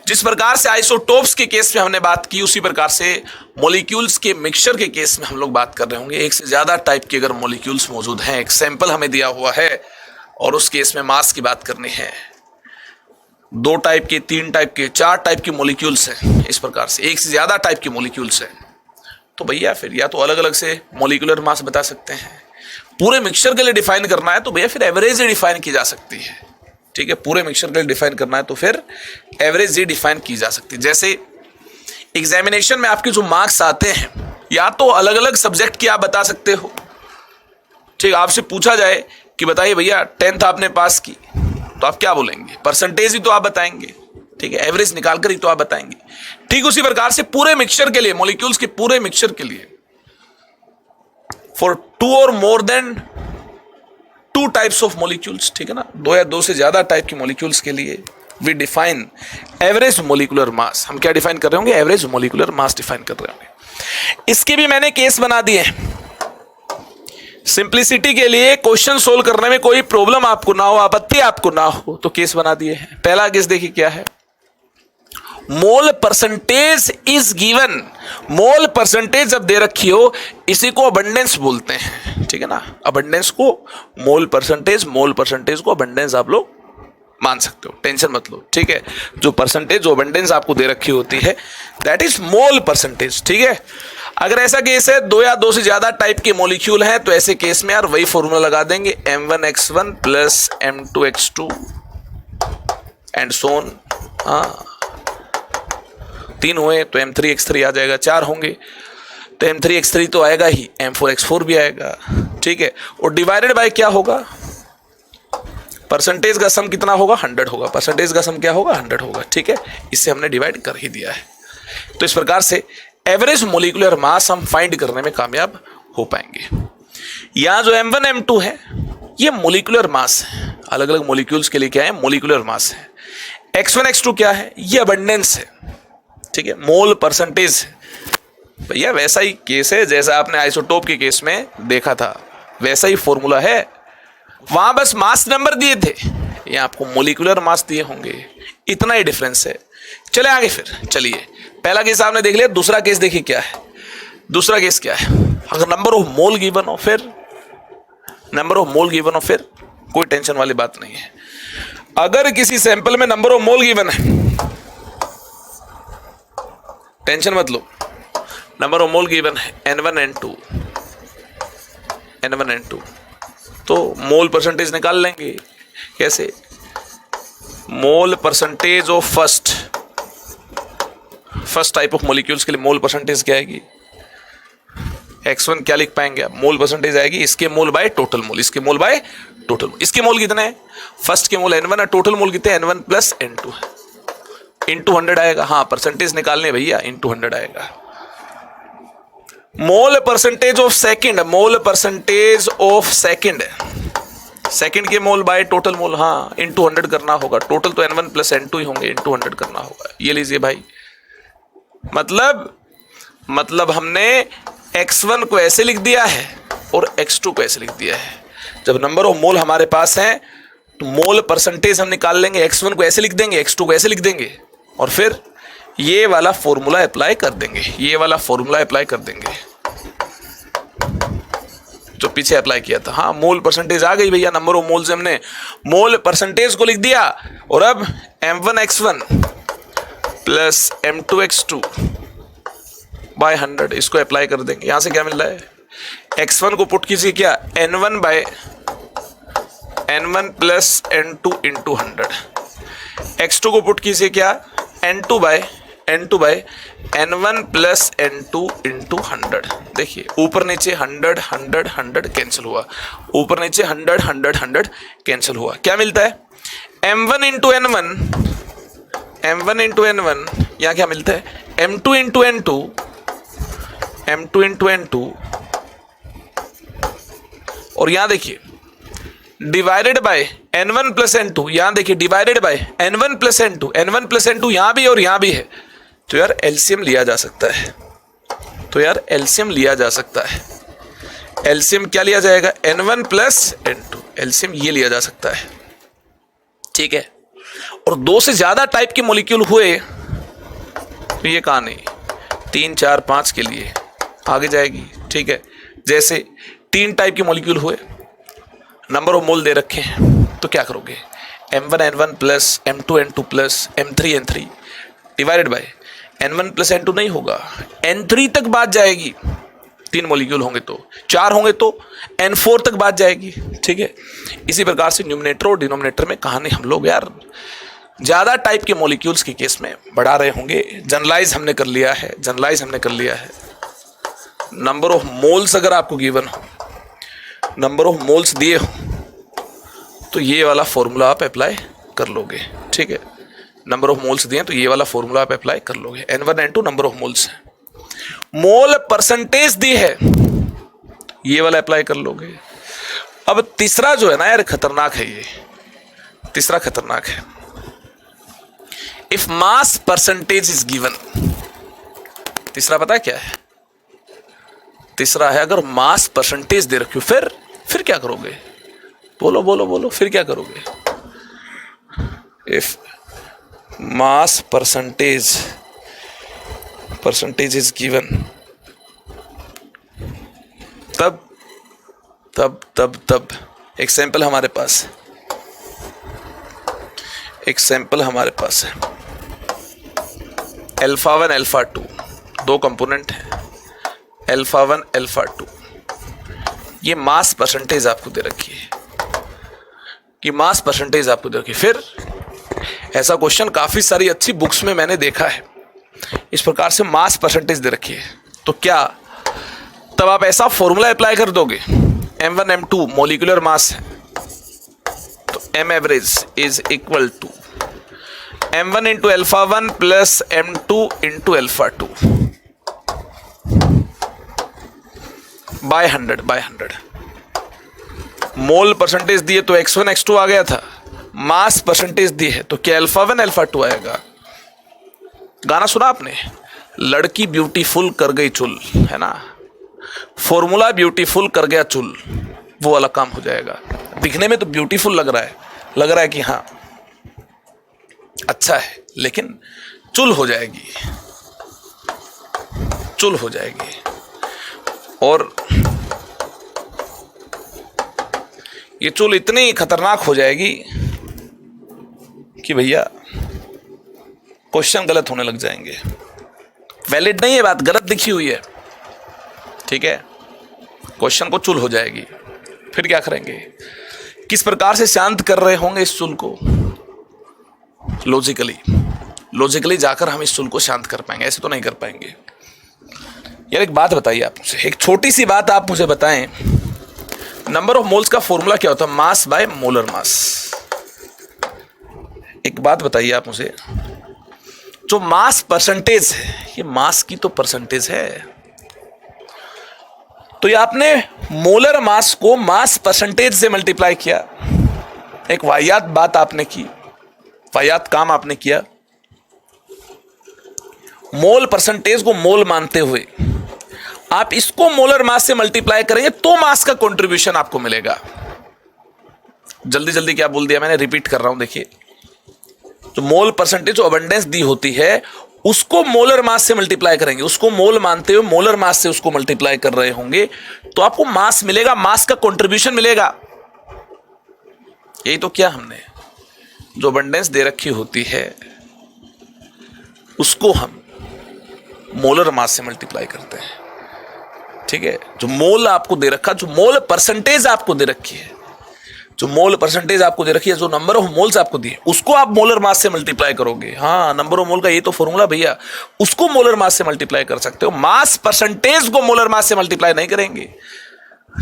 जिस प्रकार से आइसोटोप्स के केस में हमने बात की उसी प्रकार से मॉलिक्यूल्स के मिक्सचर के केस में हम लोग बात कर रहे होंगे। एक से ज्यादा टाइप के अगर मॉलिक्यूल्स मौजूद हैं, एक सैंपल हमें दिया हुआ है और उस केस में मास की बात करनी है, 2 टाइप के, 3 टाइप के, 4 टाइप के मॉलिक्यूल्स हैं, इस प्रकार से एक से ज्यादा टाइप के मॉलिक्यूल्स हैं, तो भैया फिर या तो अलग अलग से मॉलिक्यूलर मास बता सकते हैं। पूरे मिक्सचर के लिए डिफाइन करना है तो भैया फिर एवरेज ही डिफाइन की जा सकती है, ठीक है। पूरे मिक्सचर के लिए डिफाइन करना है तो फिर एवरेज ही डिफाइन की जा सकती है। जैसे एग्जामिनेशन में आपके जो मार्क्स आते हैं या तो अलग अलग सब्जेक्ट की आप बता सकते हो, ठीक, आपसे पूछा जाए कि बताइए भैया 10th आपने पास की, तो आप क्या बोलेंगे, परसेंटेज ही तो आप बताएंगे, ठीक है, एवरेज निकाल कर ही तो आप बताएंगे। ठीक उसी प्रकार से पूरे मिक्सचर के लिए, मॉलिक्यूल्स के पूरे मिक्सचर के लिए, फॉर 2 और more than 2 types of molecules, ठीक है ना, 2 या 2 से ज्यादा टाइप की मॉलिक्यूल्स के लिए we define average molecular mass. हम क्या डिफाइन कर रहे होंगे, एवरेज मॉलिक्यूलर मास डिफाइन कर रहे होंगे। इसके भी मैंने केस बना दिए हैं सिंप्लिसिटी के लिए, क्वेश्चन सोल्व करने में कोई प्रॉब्लम आपको ना हो, आपत्ति आपको ना हो, तो केस बना दिए हैं। पहला केस देखिए क्या है, mole percentage is given. Mole percentage जब दे रखी हो इसी को अबंडेंस बोलते हैं, ठीक है ना, अबंडेंस को मोल परसेंटेज को अबंडेंस आप लोग मान सकते हो, टेंशन मत लो, ठीक है। जो परसेंटेज, जो अबंडेंस आपको दे रखी होती है दैट इज मोल परसेंटेज, ठीक है। अगर ऐसा केस है 2 या 2 से ज्यादा टाइप के मॉलिक्यूल हैं तो ऐसे केस में यार वही फॉर्मूला लगा देंगे, M1x1 प्लस M2x2 एंड सोन। हाँ 3 हुए तो M3x3 आ जाएगा, 4 होंगे तो M3x3 तो आएगा ही, M4x4 भी आएगा, ठीक है। और डिवाइडेड बाय क्या होगा, परसेंटेज का सम कितना होगा, 100 होगा, परसेंटेज का सम क्या होगा, 100 होगा, ठीक है। इससे हमने डिवाइड कर ही दिया है। तो इस प्रकार से एवरेज मोलिकुलर मास हम फाइंड करने में कामयाब हो पाएंगे। यहां जो M1 M2 है ये मोलिकुलर मास है, अलग अलग मॉलिक्यूल्स के लिए क्या है, मोलिकुलर मास है। X1 X2 क्या है, ये अबंडेंस है, ठीक है, मोल परसेंटेज है। भैया वैसा ही केस है जैसा आपने आइसोटोप के केस में देखा था, वैसा ही फॉर्मूला है, वहां बस मास नंबर दिए थे, ये आपको मोलिकुलर मास दिए होंगे, इतना ही डिफरेंस है। चले आगे फिर, चलिए पहला केस आपने देख लिया, दूसरा केस देखिए क्या है। दूसरा केस क्या है, अगर नंबर ऑफ मोल गिवन हो फिर नंबर ऑफ मोल गिवन हो फिर कोई टेंशन वाली बात नहीं है। अगर किसी सैंपल में नंबर ऑफ मोल गिवन है, टेंशन मत लो, नंबर ऑफ मोल गिवन है N1 N2, तो मोल परसेंटेज निकाल लेंगे। कैसे? Mole percentage of first type of molecules के लिए मोल परसेंटेज क्या आएगी? x1 क्या लिख पाएंगे? मोल परसेंटेज आएगी इसके मोल बाय टोटल मोल, इसके मोल बाय टोटल मोल। इसके मोल कितने हैं? फर्स्ट के मोल N1 है, टोटल मोल कितने? N1 प्लस N2 है, इंटू 100 आएगा। हाँ, परसेंटेज निकालने भैया, इंटू 100 आएगा। Mole percentage of second, mole percentage of second के मोल बाय टोटल मोल, हाँ, इंटू 100 करना होगा। टोटल तो N1 प्लस N2 ही होंगे, इंटू 100 करना होगा। ये लीजिए भाई, मतलब हमने x1 को ऐसे लिख दिया है और x2 को ऐसे लिख दिया है। जब नंबर ऑफ मोल हमारे पास है तो मोल परसेंटेज हम निकाल लेंगे, x1 को ऐसे लिख देंगे, x2 को ऐसे लिख देंगे, और फिर ये वाला फॉर्मूला अप्लाई कर देंगे, ये वाला फॉर्मूला अप्लाई कर देंगे जो पीछे अप्लाई किया था। हाँ, मोल परसेंटेज आ गई भैया, नंबर ऑफ मोल से हमने मोल परसेंटेज को लिख दिया, और अब m1x1 प्लस m2x2 बाय 100 इसको अप्लाई कर देंगे। यहां से क्या मिल रहा है? x1 को पुट कीजिए क्या? n1 bye n1 plus n2 into 100। x2 को पुट कीजिए क्या? n2 bye n1 plus n2 into 100। देखिए ऊपर नीचे 100 कैंसिल हुआ, ऊपर नीचे 100 कैंसिल हुआ। क्या मिलता है? m1 इंटू n1 यहाँ क्या मिलता है? m2 इंटू n2 और यहां देखिए divided by n1 plus n2, यहां देखिए divided by n1 plus n2 यहां भी और यहां भी है, तो यार एलसीएम लिया जा सकता है। एलसीएम क्या लिया जाएगा? n1 प्लस n2, एलसीएम ये लिया जा सकता है। ठीक है, और 2 से ज्यादा टाइप के मॉलिक्यूल हुए तो ये कहानी 3, 4, 5 के लिए आगे जाएगी। ठीक है, जैसे 3 टाइप के मॉलिक्यूल हुए, नंबर ऑफ मोल दे रखे हैं, तो क्या करोगे? m1 n1 plus m2 n2 plus m3 n3 divided by n1 plus n2 नहीं होगा, n3 तक बात जाएगी। 3 मॉलिक्यूल होंगे तो, 4 होंगे तो n4 तक बात जाएगी। ठीक है, इसी प्रकार से न्यूमरेटर और डिनोमिनेटर में कहानी हम लोग यार ज्यादा टाइप के मॉलिक्यूल्स के केस में बढ़ा रहे होंगे। जनरलाइज हमने कर लिया है। नंबर ऑफ मोल्स अगर आपको गिवन हो, नंबर ऑफ मोल्स दिए हो, तो ये वाला फॉर्मूला आप अप्लाई कर लोगे। ठीक है, नंबर ऑफ मोल्स दिए तो ये वाला फॉर्मूला आप अप्लाई कर लोगे। N1 N2 number of moles है, मोल परसेंटेज दी है, ये वाला अप्लाई कर लोगे। अब तीसरा जो है ना यार खतरनाक है, ये तीसरा खतरनाक है। If mass percentage is given, तीसरा पता है क्या है? तीसरा है अगर मास परसेंटेज दे रखी हो, फिर क्या करोगे? बोलो, फिर क्या करोगे? If mass percentage is given, तब एक सैंपल हमारे पास है अल्फा 1 अल्फा 2, 2 कंपोनेंट हैं अल्फा 1 अल्फा 2। ये मास परसेंटेज आपको दे रखी है, फिर ऐसा क्वेश्चन काफी सारी अच्छी बुक्स में मैंने देखा है। इस प्रकार से मास परसेंटेज दे रखी है, तो क्या तब आप ऐसा फॉर्मूला अप्लाई कर दोगे? m1 m2 मॉलिक्यूलर मास है, तो m average is equal to m1 into alpha 1 plus m2 into alpha 2 by 100। Mole percentage दिए तो x1 x2 आ गया था, मास परसेंटेज दी है तो क्या अल्फा 1 अल्फा 2 आएगा। गाना सुना आपने? लड़की ब्यूटीफुल कर गई चुल, है ना? फॉर्मूला ब्यूटीफुल कर गया चुल, वो वाला काम हो जाएगा। दिखने में तो ब्यूटीफुल लग रहा है कि हाँ अच्छा है, लेकिन चुल हो जाएगी। और ये चूल इतनी खतरनाक हो जाएगी कि भैया क्वेश्चन गलत होने लग जाएंगे। वैलिड नहीं है बात, गलत दिखी हुई है, ठीक है। क्वेश्चन को चूल हो जाएगी, फिर क्या करेंगे? किस प्रकार से शांत कर रहे होंगे इस चूल को? लॉजिकली जाकर हम इस चूल को शांत कर पाएंगे, ऐसे तो नहीं कर पाएंगे। यार एक बात बताइए आप मुझे, एक छोटी सी बात आप मुझे बताएं, नंबर ऑफ मोल्स का फॉर्मूला क्या होता है? Mass by molar mass. एक बात बताइए आप मुझे, जो मास परसेंटेज है, ये मास की तो परसेंटेज है, तो ये आपने मोलर मास को मास परसेंटेज से मल्टीप्लाई किया। एक वाहियात बात आपने की, वाहियात काम आपने किया। मोल परसेंटेज को मोल मानते हुए आप इसको मोलर मास से मल्टीप्लाई करेंगे तो मास का कंट्रीब्यूशन आपको मिलेगा। जल्दी जल्दी क्या बोल दिया मैंने, रिपीट कर रहा हूं, देखिए। जो मोल परसेंटेज, जो अबंडेंस दी होती है, उसको मोलर मास से मल्टीप्लाई करेंगे, उसको मोल मानते हुए मोलर मास से उसको मल्टीप्लाई कर रहे होंगे तो आपको मास मिलेगा, मास का कंट्रीब्यूशन मिलेगा। यही तो किया हमने। जो अबंडेंस दे रखी होती है उसको हम मोलर मास से मल्टीप्लाई करते हैं, ठीक है। जो मोल आपको दे रखा, जो मोल परसेंटेज आपको दे रखी है, जो मोल परसेंटेज आपको दे रखी है, जो नंबर ऑफ मोल्स आपको दिए, उसको आप मोलर मास से मल्टीप्लाई करोगे। हाँ, नंबर ऑफ मोल का ये तो फॉर्मूला भैया, उसको मोलर मास से मल्टीप्लाई कर सकते हो। मास परसेंटेज को मोलर मास से मल्टीप्लाई नहीं करेंगे।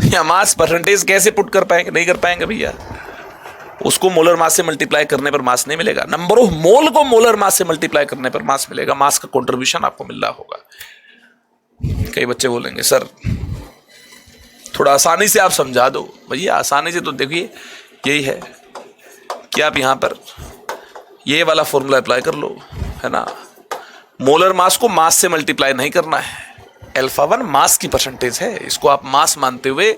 या मास परसेंटेज कैसे पुट कर पाएंगे? नहीं कर पाएंगे भैया। उसको मोलर मास से मल्टीप्लाई करने पर मास नहीं मिलेगा, नंबर ऑफ मोल को मोलर मास से मल्टीप्लाई करने पर मास मिलेगा। मास का कंट्रीब्यूशन आपको मिल रहा होगा। कई बच्चे बोलेंगे सर थोड़ा आसानी से आप समझा दो। भैया आसानी से तो देखिए यही है कि आप यहां पर ये वाला फॉर्मूला अप्लाई कर लो, है ना। मोलर मास को मास से मल्टीप्लाई नहीं करना है। अल्फा 1 मास की परसेंटेज है, इसको आप मास मानते हुए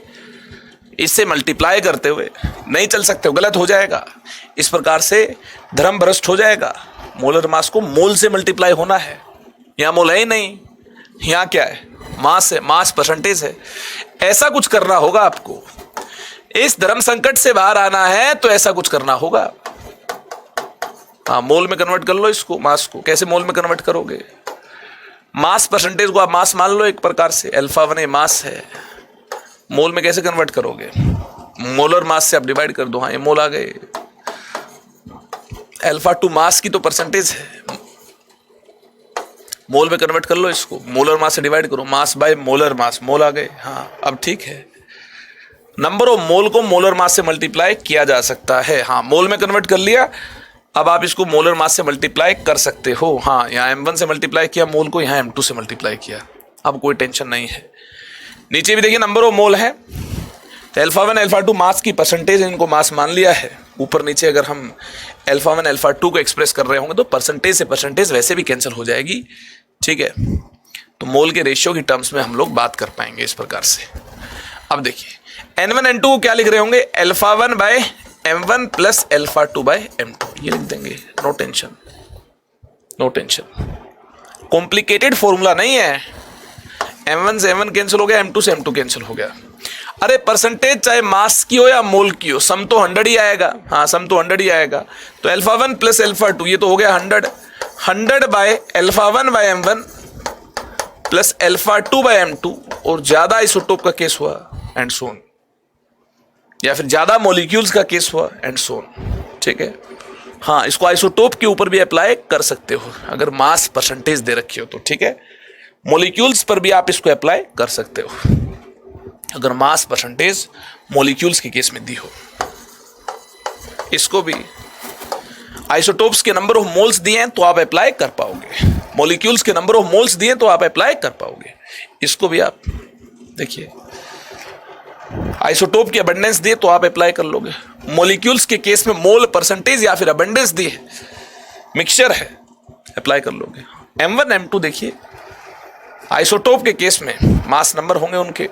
इससे मल्टीप्लाई करते हुए नहीं चल सकते हो, गलत हो जाएगा। इस प्रकार से धर्म भ्रष्ट हो जाएगा। मोलर मास को मोल से मल्टीप्लाई होना है, यहां मोल है ही नहीं, यहां क्या है? मास है, मास परसेंटेज है। ऐसा कुछ करना होगा आपको। इस धर्म संकट से बाहर आना है तो ऐसा कुछ करना होगा। हाँ, मोल में कन्वर्ट कर लो इसको, मास को। कैसे मोल में कन्वर्ट करोगे? मास परसेंटेज को आप मास मान लो एक प्रकार से। अल्फा 1 ये मास है, मोल में कैसे कन्वर्ट करोगे? मोलर मास से आप डिवाइड कर दो। हाँ, ये मोल आ गए। अल्फा 2 मास की तो परसेंटेज है, मोल में कन्वर्ट कर लो इसको। मोलर मास से डिवाइड करो, मास बाय मोलर मास, मोल आ गए। हाँ, अब ठीक है। नंबर ऑफ मोल को मोलर मास से मल्टीप्लाई किया जा सकता है। हाँ, मोल में कन्वर्ट कर लिया, अब आप इसको मोलर मास से मल्टीप्लाई कर सकते हो। हाँ, यहाँ M1 से मल्टीप्लाई किया मोल को, यहाँ M2 से मल्टीप्लाई किया, अब कोई टेंशन नहीं है। नीचे भी देखिए नंबर ऑफ मोल है, तो अल्फा 1 अल्फा 2 मास की परसेंटेज, इनको मास मान लिया है। ऊपर नीचे अगर हम अल्फा 1 अल्फा 2 को एक्सप्रेस कर रहे होंगे तो परसेंटेज से परसेंटेज वैसे भी कैंसिल हो जाएगी, ठीक है। तो मोल के रेशियो की टर्म्स में हम लोग बात कर पाएंगे इस प्रकार से। अब देखिए N1 N2 को क्या लिख रहे होंगे? Alpha 1 by M1 plus alpha 2 by M2, ये लिख देंगे। No tension, no tension. Complicated formula नहीं है। M1 से M1 कैंसिल हो गया, M2 से M2 कैंसिल हो गया। अरे परसेंटेज चाहे मास की हो या मोल की हो, सम तो 100 ही आएगा। हाँ, सम तो 100 ही आएगा। तो अल्फा 1 प्लस अल्फा 2, ये तो हो गया 100 by alpha 1 by M1 plus alpha 2 by M2, और ज्यादा आइसोटोप का केस हुआ एंड सोन, या फिर ज्यादा मॉलिक्यूल्स का केस हुआ एंड सोन, ठीक है। हाँ, इसको आइसोटोप के ऊपर भी अप्लाई कर सकते हो अगर मास परसेंटेज दे रखी हो तो, ठीक है। मॉलिक्यूल्स पर भी आप इसको अप्लाई कर सकते हो अगर मास परसेंटेज मॉलिक्यूल्स के केस में दी हो। इसको भी आइसोटोप्स के नंबर ऑफ मोल्स दिए हैं तो आप अप्लाई कर पाओगे, मॉलिक्यूल्स के नंबर ऑफ मोल्स दिए तो आप अप्लाई कर पाओगे। इसको भी आप देखिए, आइसोटोप की अबंडेंस दिए तो आप अप्लाई कर लोगे। मॉलिक्यूल्स के केस में मोल परसेंटेज या फिर अबंडेंस दी है, मिक्सचर है, अप्लाई कर लोगे। M1 M2 देखिए, आइसोटोप के केस में मास नंबर होंगे उनके,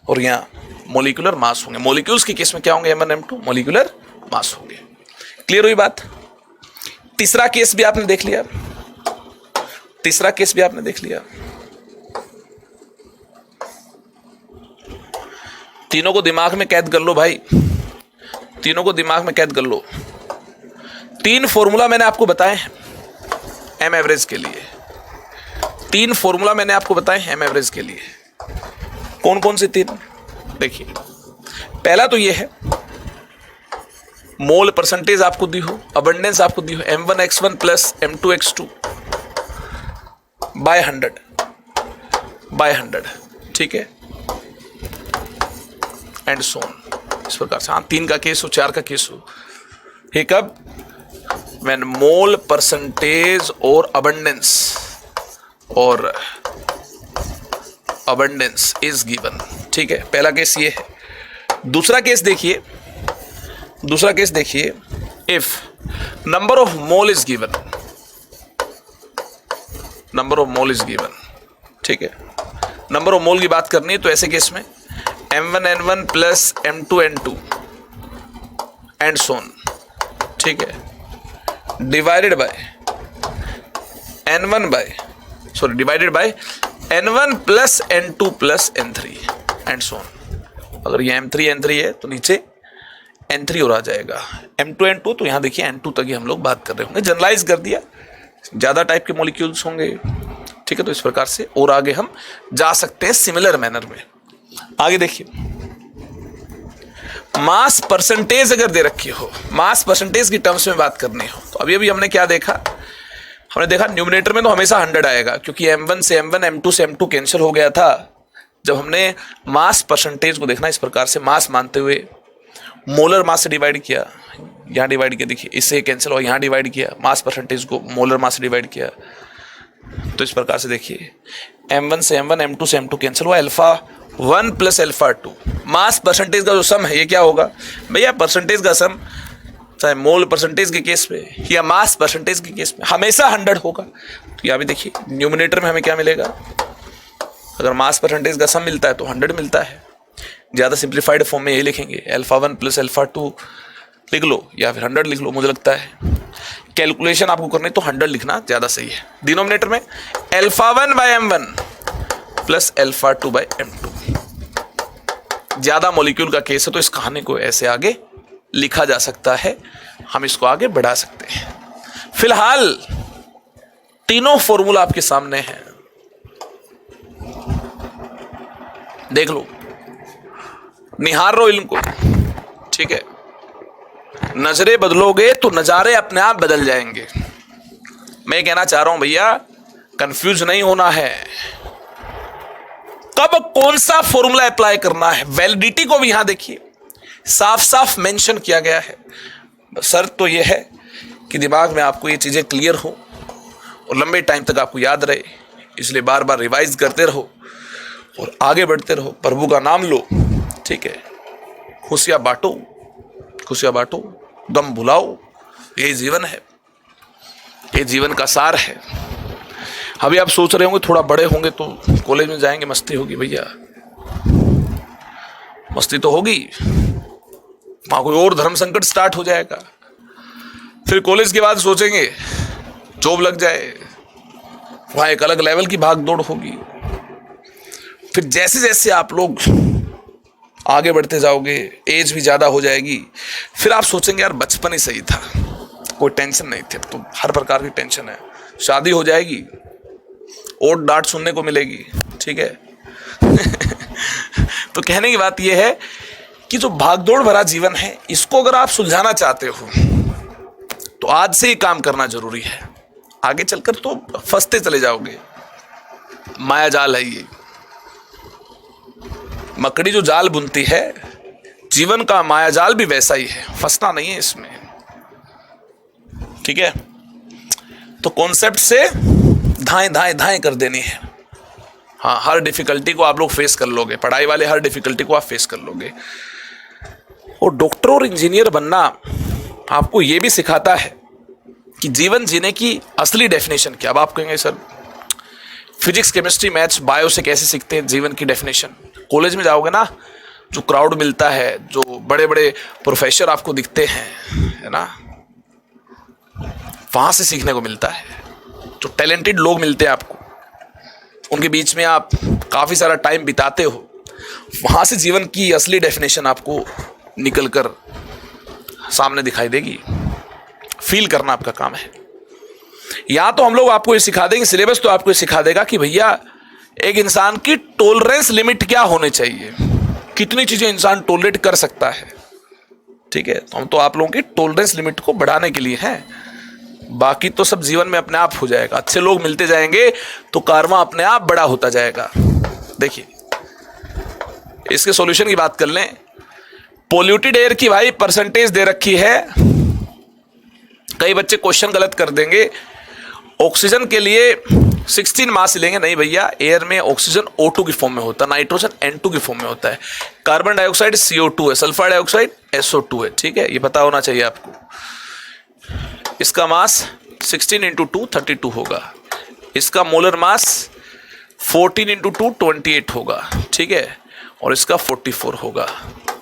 और यहाँ मॉलिक्यूलर मास होंगे। मॉलिक्यूल्स के केस में क्या होंगे? M1 M2 मॉलिक्यूलर मास होंगे। क्लियर हुई बात? तीसरा केस भी आपने देख लिया, तीसरा केस भी आपने देख लिया। तीनों को दिमाग में कैद कर लो भाई, तीनों को दिमाग में कैद कर लो। 3 फॉर्मूला मैंने आपको बताए हैं एम एवरेज के लिए, 3 फॉर्मूला मैंने आपको बताए हैं एम एवरेज के लिए। कौन कौन से 3? देखिए, पहला तो ये है, मोल परसेंटेज आपको दी हो, अबंडेंस आपको दी हो, m1x1 प्लस m2x2 बाय 100, ठीक है, एंड सोन, इस प्रकार से। हाँ, 3 का केस हो, 4 का केस हो। ये कब? व्हेन मोल परसेंटेज और अबंडेंस इज गिवन, ठीक है, पहला केस ये है। दूसरा केस देखिए, if number of mole is given, ठीक है, नंबर ऑफ मोल की बात करनी है तो ऐसे केस में m1n1 plus m2n2 and so on, ठीक है, divided by n1 plus n2 plus n3 and so on. अगर ये m3 है तो नीचे n3 और आ जाएगा, m2n2 तो यहां देखिए n2 तक ही हम लोग बात कर रहे होंगे, जनरलाइज कर दिया, ज्यादा टाइप के मॉलिक्यूल्स होंगे, ठीक है। तो इस प्रकार से और आगे हम जा सकते हैं सिमिलर मैनर में। आगे देखिए, मास परसेंटेज अगर दे रखी हो, मास परसेंटेज की टर्म्स में बात करनी हो, तो अभी हमने क्या देखा? हमने देखा न्यूमरेटर में तो हमेशा 100 आएगा, क्योंकि m1 से m1, m2 से m2 कैंसिल हो गया था। जब हमने मास परसेंटेज को देखना इस प्रकार से, मास मानते हुए मोलर मास से डिवाइड किया, यहाँ डिवाइड किया, देखिए इससे कैंसिल हुआ, यहाँ डिवाइड किया, मास परसेंटेज को मोलर मास से डिवाइड किया, तो इस प्रकार से देखिए m1 से m1, m2 से m2 कैंसिल हुआ, α1 प्लस α2। मास परसेंटेज का जो सम है ये क्या होगा भैया? परसेंटेज का सम, चाहे मोल परसेंटेज के केस में या मास परसेंटेज के केस में, हमेशा 100 होगा। तो यहाँ भी देखिए न्यूमरेटर में हमें क्या मिलेगा? अगर मास परसेंटेज का सम मिलता है तो 100 मिलता है। ज़्यादा सिंप्लीफाइड फॉर्म में यही लिखेंगे, α1 प्लस α2 लिख लो या फिर 100 लिख लो। मुझे लगता है कैलकुलेशन आपको करनी तो 100 लिखना ज़्यादा सही है। डिनोमिनेटर में α1 bye m1 plus α2 bye m2। ज़्यादा मॉलिक्यूल का केस है तो इस कहानी को ऐसे आगे लिखा जा सकता है, हम इसको आगे बढ़ा सकते हैं। फिलहाल तीनों फॉर्मूला आपके सामने हैं, देख लो, निहार लो इनको, ठीक है। नजरें बदलोगे तो नजारे अपने आप बदल जाएंगे। मैं कहना चाह रहा हूं भैया, कंफ्यूज नहीं होना है, कब कौन सा फॉर्मूला अप्लाई करना है। वैलिडिटी को भी यहां देखिए साफ साफ मेंशन किया गया है। शर्त तो यह है कि दिमाग में आपको ये चीजें क्लियर हो और लंबे टाइम तक आपको याद रहे, इसलिए बार बार रिवाइज करते रहो और आगे बढ़ते रहो। प्रभु का नाम लो, ठीक है, खुशियां बांटो, गम भुलाओ। ये जीवन है, ये जीवन का सार है। अभी आप सोच रहे होंगे थोड़ा बड़े होंगे तो कॉलेज में जाएंगे, मस्ती होगी। भैया मस्ती तो होगी, वहां कोई और धर्म संकट स्टार्ट हो जाएगा। फिर कॉलेज के बाद सोचेंगे जॉब लग जाए, वहां एक अलग लेवल की भाग दौड़ होगी। फिर जैसे जैसे आप लोग आगे बढ़ते जाओगे, एज भी ज्यादा हो जाएगी, फिर आप सोचेंगे यार बचपन ही सही था, कोई टेंशन नहीं थी। अब तो हर प्रकार की टेंशन है, शादी हो जाएगी और डांट सुनने को मिलेगी, ठीक है। तो कहने की बात यह है कि जो भागदौड़ भरा जीवन है, इसको अगर आप सुलझाना चाहते हो तो आज से ही काम करना जरूरी है। आगे चलकर तो फंसते चले जाओगे। माया जाल है ये, मकड़ी जो जाल बुनती है, जीवन का माया जाल भी वैसा ही है, फंसना नहीं है इसमें, ठीक है। तो कॉन्सेप्ट से धाएं कर देनी है। हाँ, हर डिफिकल्टी को आप लोग फेस कर लोगे, पढ़ाई वाले हर डिफिकल्टी को आप फेस कर लोगे। और डॉक्टर और इंजीनियर बनना आपको यह भी सिखाता है कि जीवन जीने की असली डेफिनेशन क्या। अब आप कहेंगे sir physics, chemistry, maths, bio से कैसे सीखते हैं जीवन की डेफिनेशन? कॉलेज में जाओगे ना, जो क्राउड मिलता है, जो बड़े बड़े प्रोफेसर आपको दिखते हैं, है ना, वहां से सीखने को मिलता है। जो टैलेंटेड लोग मिलते हैं आपको, उनके बीच में आप काफी सारा टाइम बिताते हो, वहां से जीवन की असली डेफिनेशन आपको निकल कर सामने दिखाई देगी। फील करना आपका काम है। या तो हम लोग आपको ये सिखा देंगे, सिलेबस तो आपको ये सिखा देगा कि भैया एक इंसान की टॉलरेंस लिमिट क्या होनी चाहिए, कितनी चीजें इंसान टॉलरेट कर सकता है। ठीक है, तो हम तो आप लोगों की टॉलरेंस लिमिट को बढ़ाने के लिए हैं। बाकी तो सब जीवन में अपने आप हो जाएगा। अच्छे लोग मिलते जाएंगे तो कारवां अपने आप बड़ा होता जाएगा। देखिए, इसके सॉल्यूशन की बात कर लें। पोल्यूटेड एयर की भाई परसेंटेज दे रखी है। कई बच्चे क्वेश्चन गलत कर देंगे। ऑक्सीजन के लिए 16 मास लेंगे, नहीं भैया, एयर में ऑक्सीजन O2 की फॉर्म में होता है, नाइट्रोजन N2 की फॉर्म में होता है, कार्बन डाइऑक्साइड CO2 है, सल्फर डाइऑक्साइड SO2 है। ठीक है, ये पता होना चाहिए आपको। इसका मास 16 × 2 32 होगा। इसका मोलर मास 14 × 2 28 होगा। ठीक है, और इसका 44 होगा।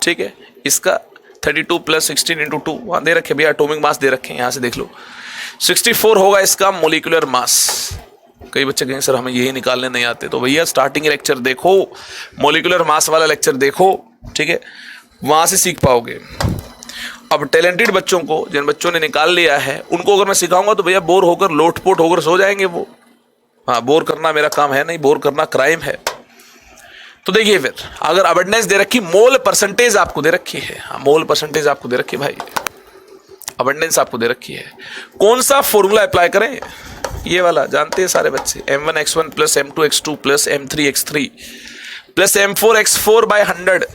ठीक है, इसका 32 + 16 × 2 वहां दे रखे भैया, एटॉमिक मास दे रखे हैं, यहां से देख लो। 64 होगा इसका मोलिकुलर मास। कई बच्चे कहेंगे सर हमें यही निकालने नहीं आते, तो भैया स्टार्टिंग लेक्चर देखो, मोलिकुलर मास वाला लेक्चर देखो। ठीक है, वहां से सीख पाओगे। अब टैलेंटेड बच्चों को, जिन बच्चों ने निकाल लिया है, उनको अगर मैं सिखाऊंगा तो भैया बोर होकर लोटपोट होकर सो जाएंगे वो। हाँ, बोर करना मेरा काम है नहीं, बोर करना क्राइम है। तो देखिए, फिर अगर अबंडेंस दे रखी, मोल परसेंटेज आपको दे रखी है। हाँ, मोल परसेंटेज आपको दे रखी है भाई, अबंडेंस आपको दे रखी है। कौन सा फॉर्मूला अप्लाई करें? ये वाला जानते हैं सारे बच्चे, m1x1 + m2x2 + m3x3 + m4x4/100,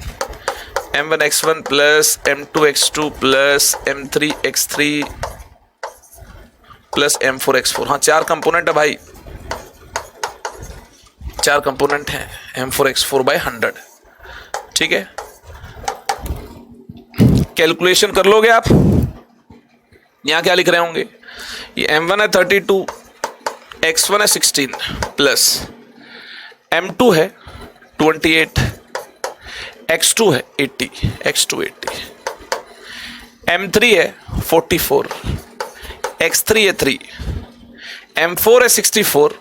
m1x1 + m2x2 + m3x3 + m4x4। हाँ, 4 कंपोनेंट है भाई, 4 कंपोनेंट हैं m4x4/100। ठीक है, कैलकुलेशन कर लोगे आप। यहां क्या लिख रहे होंगे? ये m1 है 32, x1 है 16 प्लस m2 है 28, x2 है 80, x2 80, m3 है 44, x3 है 3, m4 है 64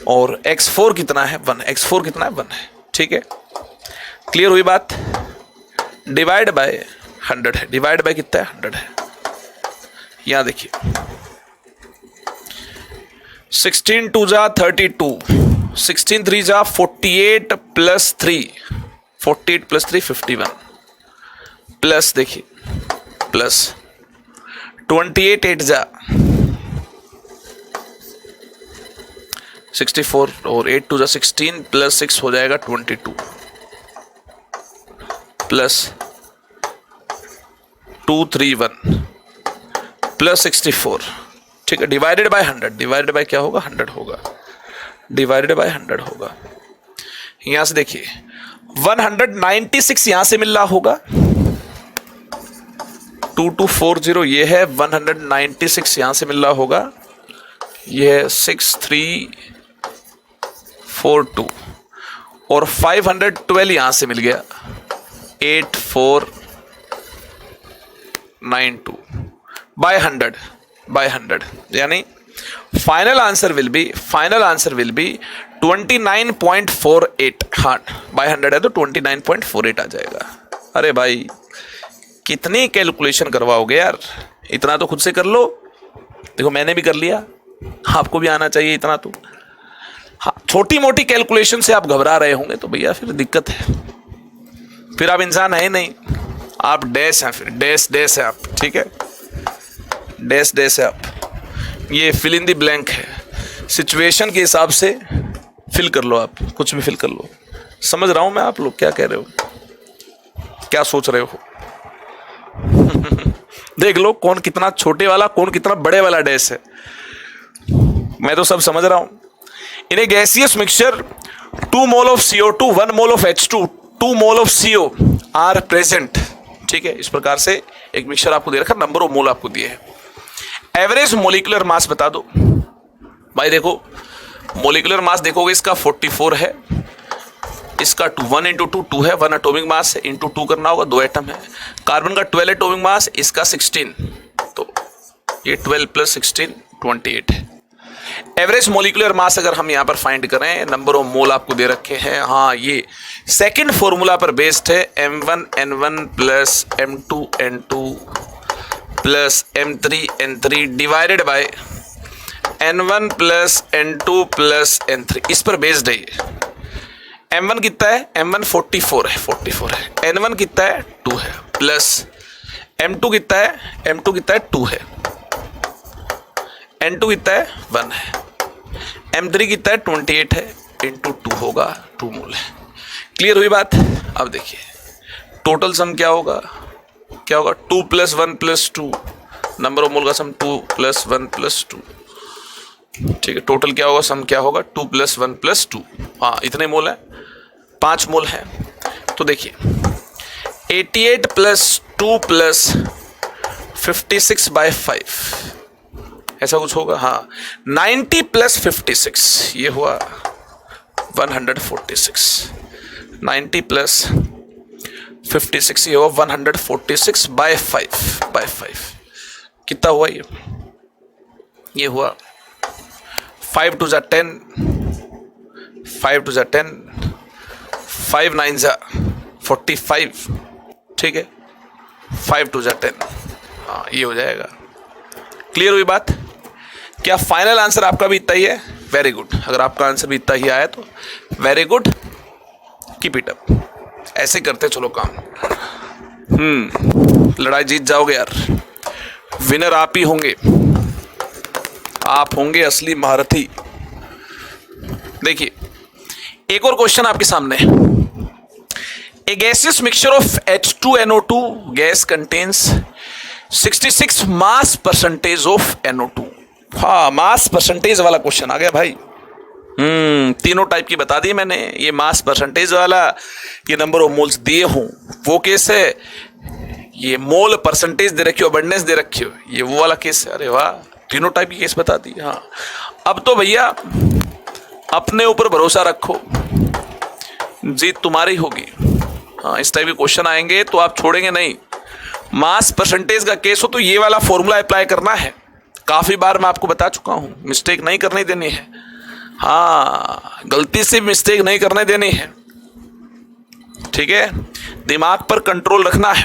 और x4 कितना है? 1। x4 कितना है? 1 है। ठीक है, क्लियर हुई बात? डिवाइड बाय 100 है। डिवाइड बाय कितना है? 100 है। यहां देखिए, 16 2 जा 32, 16 3 जा 48 + 3, 48 + 3 51, प्लस देखिए प्लस 28 8 जा 64 और 8 2 जा 16 + 6 हो जाएगा 22 प्लस 231 प्लस 64। ठीक है, डिवाइडेड बाय 100। डिवाइडेड बाय क्या होगा? 100 होगा। डिवाइडेड बाय 100 होगा। यहां से देखिए 196 यहां से मिल रहा होगा, 2240 ये है, 196 यहां से मिल रहा होगा, ये है 6342 और 512 यहां से मिल गया 8492 बाय 100 यानी फाइनल आंसर विल बी 29.48। हाँ, बाय 100 है तो 29.48 आ जाएगा। अरे भाई कितनी कैलकुलेशन करवाओगे यार, इतना तो खुद से कर लो। देखो मैंने भी कर लिया, आपको भी आना चाहिए इतना तो। हाँ, छोटी मोटी कैलकुलेशन से आप घबरा रहे होंगे तो भैया फिर दिक्कत है, फिर आप इंसान है नहीं, आप डैश हैं, फिर डैश है आप। ठीक है, डैश है आप। ये फिल इन द ब्लैंक है, सिचुएशन के हिसाब से फिल कर लो, आप कुछ भी फिल कर लो। समझ रहा हूं मैं आप लोग क्या कह रहे हो, क्या सोच रहे हो। देख लो कौन कितना छोटे वाला, कौन कितना बड़े वाला डैश है। मैं तो सब समझ रहा हूं। In a gaseous mixture 2 mole of CO2 1 mole of H2 2 mole of CO are present. ठीक है, इस प्रकार से एक मिक्सचर आपको दे रखा, नंबर ऑफ मोल आपको दिए हैं। एवरेज मोलिकुलर मास बता दो भाई। देखो मोलिकुलर मास देखोगे, इसका 44 है, इसका 1 × 2 2 है, 1 एटॉमिक मास है, इंटू 2 करना होगा, 2 एटम है। कार्बन का 12 एटॉमिक मास, इसका 16, तो ये 12 + 16 28 है। एवरेज मोलिकुलर मास अगर हम यहाँ पर फाइंड करें, नंबर ऑफ मोल आपको दे रखे हैं। हाँ, ये सेकंड फॉर्मूला पर बेस्ड है, M1N1 plus M2N2 plus M3N3 divided by N1 plus N2 plus N3, इस पर बेस्ड है ये। M1 कितना है? M1 44 है। N1 कितना है? 2 है। प्लस M2 कितना है? M2 कितना है? 2 है। N2 कितना है? 1 है। M3 कितना है? 28 है, इंटू 2 होगा, 2 मोल है। क्लियर हुई बात? अब देखिए टोटल सम क्या होगा? 2 प्लस 1 प्लस 2, नंबर ऑफ मोल का सम 2 प्लस 1 प्लस 2। ठीक है, टोटल क्या होगा? सम क्या होगा? 2 प्लस 1 प्लस 2। हाँ, इतने मोल है, 5 मोल है। तो देखिए 88 प्लस 2 प्लस 56 बाय 5, ऐसा कुछ होगा। हाँ, 90 प्लस 56, ये हुआ 146। 90 प्लस 56, ये हुआ 146 बाय 5 कितना हुआ ये हुआ 5 2 10, 5 2 10, 5 9 45। ठीक है, 5 2 10, हाँ ये हो जाएगा। क्लियर हुई बात? क्या फाइनल आंसर आपका भी इतना ही है? Very good. अगर आपका आंसर भी इतना ही आया तो very good, keep it up, ऐसे करते चलो काम। लड़ाई जीत जाओगे यार, विनर आप ही होंगे, आप होंगे असली महारथी। देखिए एक और क्वेश्चन आपके सामने। A gaseous mixture of H2NO2 gas contains 66 mass percentage of NO2। हाँ, मास परसेंटेज वाला क्वेश्चन आ गया भाई। तीनों टाइप की बता दी मैंने। ये मास परसेंटेज वाला, ये नंबर ऑफ मोल्स दिए हूं वो केस है, ये मोल परसेंटेज दे रखी हो, अबंडेंस दे रखी हो, ये वो वाला केस है। अरे वाह, तीनों टाइप की केस बता दी। हाँ, अब तो भैया अपने ऊपर भरोसा रखो, जीत तुम्हारी होगी। हाँ, इस टाइप के क्वेश्चन आएंगे तो आप छोड़ेंगे नहीं। मास परसेंटेज का केस हो तो ये वाला फॉर्मूला अप्लाई करना है। काफी बार मैं आपको बता चुका हूं, मिस्टेक नहीं करने देनी है। हाँ, गलती से मिस्टेक नहीं करने देनी है। ठीक है, दिमाग पर कंट्रोल रखना है।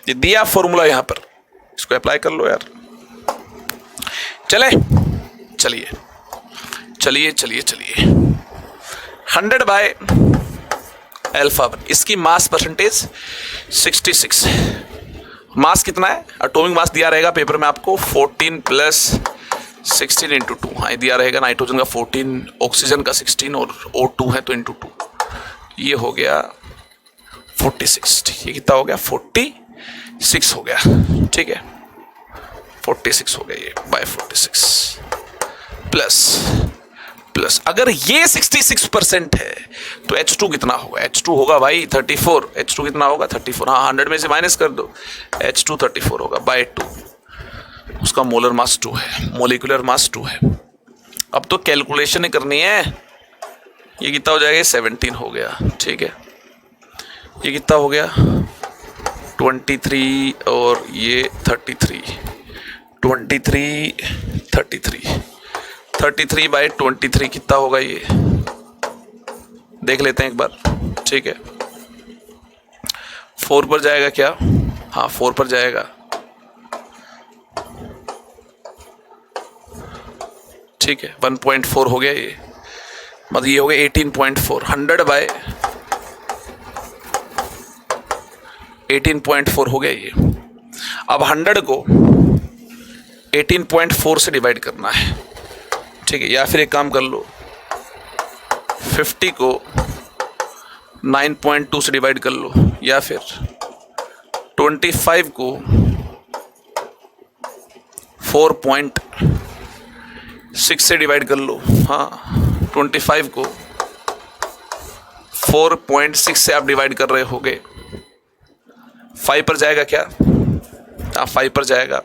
ये दिया फॉर्मूला यहां पर, इसको अप्लाई कर लो यार। चलिए 100 बाय α1, इसकी मास परसेंटेज 66। मास कितना है? एटॉमिक मास दिया रहेगा पेपर में आपको 14 प्लस 16 इंटू 2। हाँ, दिया रहेगा नाइट्रोजन का 14, ऑक्सीजन का 16 और O2 है तो इंटू 2, ये हो गया 46। ये कितना हो गया? 46 हो गया। ठीक है, 46 हो गया ये बाय 46 प्लस अगर ये 66% है तो H2 कितना होगा? H2 होगा भाई 34। H2 कितना होगा? 34। हाँ, 100 में से माइनस कर दो, H2 34 होगा बाय 2। उसका मोलर मास 2 है, मोलिकुलर मास 2 है। अब तो कैलकुलेशन ही करनी है। ये कितना हो जाएगा? 17 हो गया। ठीक है, ये कितना हो गया? 23 और ये 33, 33 बाय 23 कितना होगा? ये देख लेते हैं एक बार। ठीक है, 4 पर जाएगा क्या? हाँ, 4 पर जाएगा। ठीक है, 1.4 हो गया ये, मतलब ये हो गया 18.4। 100 बाय 18.4 हो गया ये। अब 100 को 18.4 से डिवाइड करना है। ठीक है, या फिर एक काम कर लो, 50 को 9.2 से डिवाइड कर लो, या फिर 25 को 4.6 से डिवाइड कर लो। हाँ, 25 को 4.6 से आप डिवाइड कर रहे होगे। 5 पर जाएगा क्या? हाँ, 5 पर जाएगा।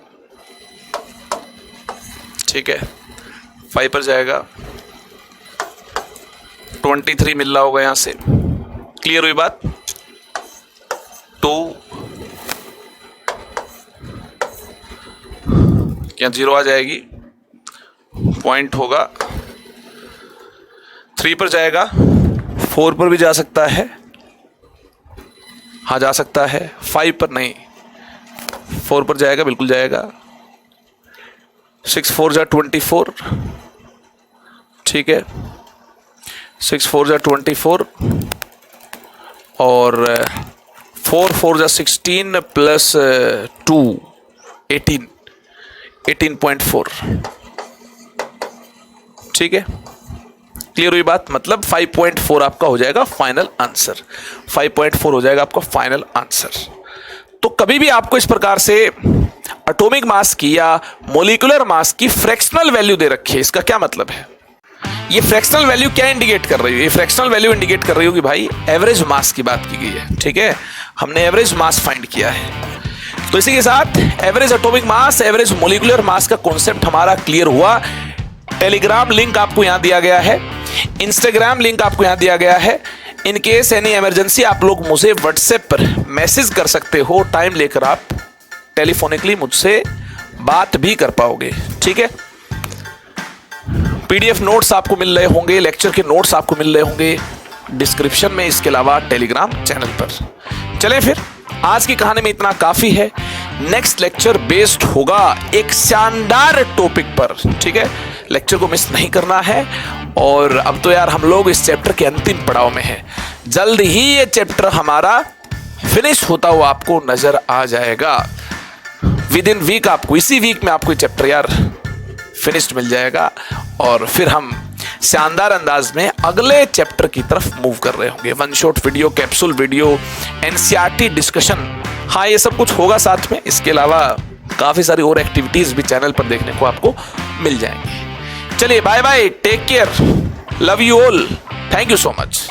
ठीक है, 5 पर जाएगा। 23 मिल रहा होगा यहां से। क्लियर हुई बात? 2 क्या 0 आ जाएगी? पॉइंट होगा, 3 पर जाएगा, 4 पर भी जा सकता है, हाँ जा सकता है, 5 पर नहीं, 4 पर जाएगा, बिल्कुल जाएगा, 6 4 जा 24, ठीक है, 6 4 जा 24 और 4 4 जा 16 प्लस 2 18, 18.4, ठीक है, क्लियर हुई बात। मतलब 5.4 आपका हो जाएगा फाइनल आंसर, 5.4 हो जाएगा आपका फाइनल आंसर। तो कभी भी आपको इस प्रकार से एटॉमिक मास की या मॉलिक्यूलर मास की फ्रैक्शनल वैल्यू दे रखी है, इसका क्या मतलब है? ये फ्रैक्शनल वैल्यू क्या इंडिकेट कर रही है? ये फ्रैक्शनल वैल्यू इंडिकेट कर रही हो कि भाई एवरेज मास की बात की गई है, ठीक है, हमने एवरेज मास फाइंड किया है। तो इसी के साथ एवरेज एटॉमिक मास, एवरेज मॉलिक्यूलर मास का कॉन्सेप्ट हमारा क्लियर हुआ। टेलीग्राम लिंक आपको यहां दिया गया है, इंस्टाग्राम लिंक आपको यहां दिया गया है। इन केस एनी इमरजेंसी आप लोग मुझे व्हाट्सएप पर मैसेज कर सकते हो, टाइम लेकर आप टेलीफोनिकली मुझसे बात भी कर पाओगे, ठीक है। पीडीएफ नोट्स आपको मिल रहे होंगे, लेक्चर के नोट्स आपको मिल रहे होंगे डिस्क्रिप्शन में, इसके अलावा टेलीग्राम चैनल पर। चलें फिर, आज की कहानी में इतना काफी है। नेक्स्ट लेक्चर बेस्ड होगा एक शानदार टॉपिक पर, ठीक है, लेक्चर को मिस नहीं करना है। और अब तो यार हम लोग इस चैप्टर के अंतिम पड़ाव में हैं, जल्द ही ये चैप्टर हमारा फिनिश होता हुआ आपको नजर आ जाएगा। विद इन वीक आपको, इसी वीक में आपको ये चैप्टर यार फिनिश्ड मिल जाएगा और फिर हम शानदार अंदाज में अगले चैप्टर की तरफ मूव कर रहे होंगे। One shot video, capsule video, NCERT discussion, हाँ ये सब कुछ होगा साथ में। इसके अलावा काफी सारी और एक्टिविटीज भी चैनल पर देखने को आपको मिल जाएंगी। चलिए bye bye, take care, love you all, thank you so much.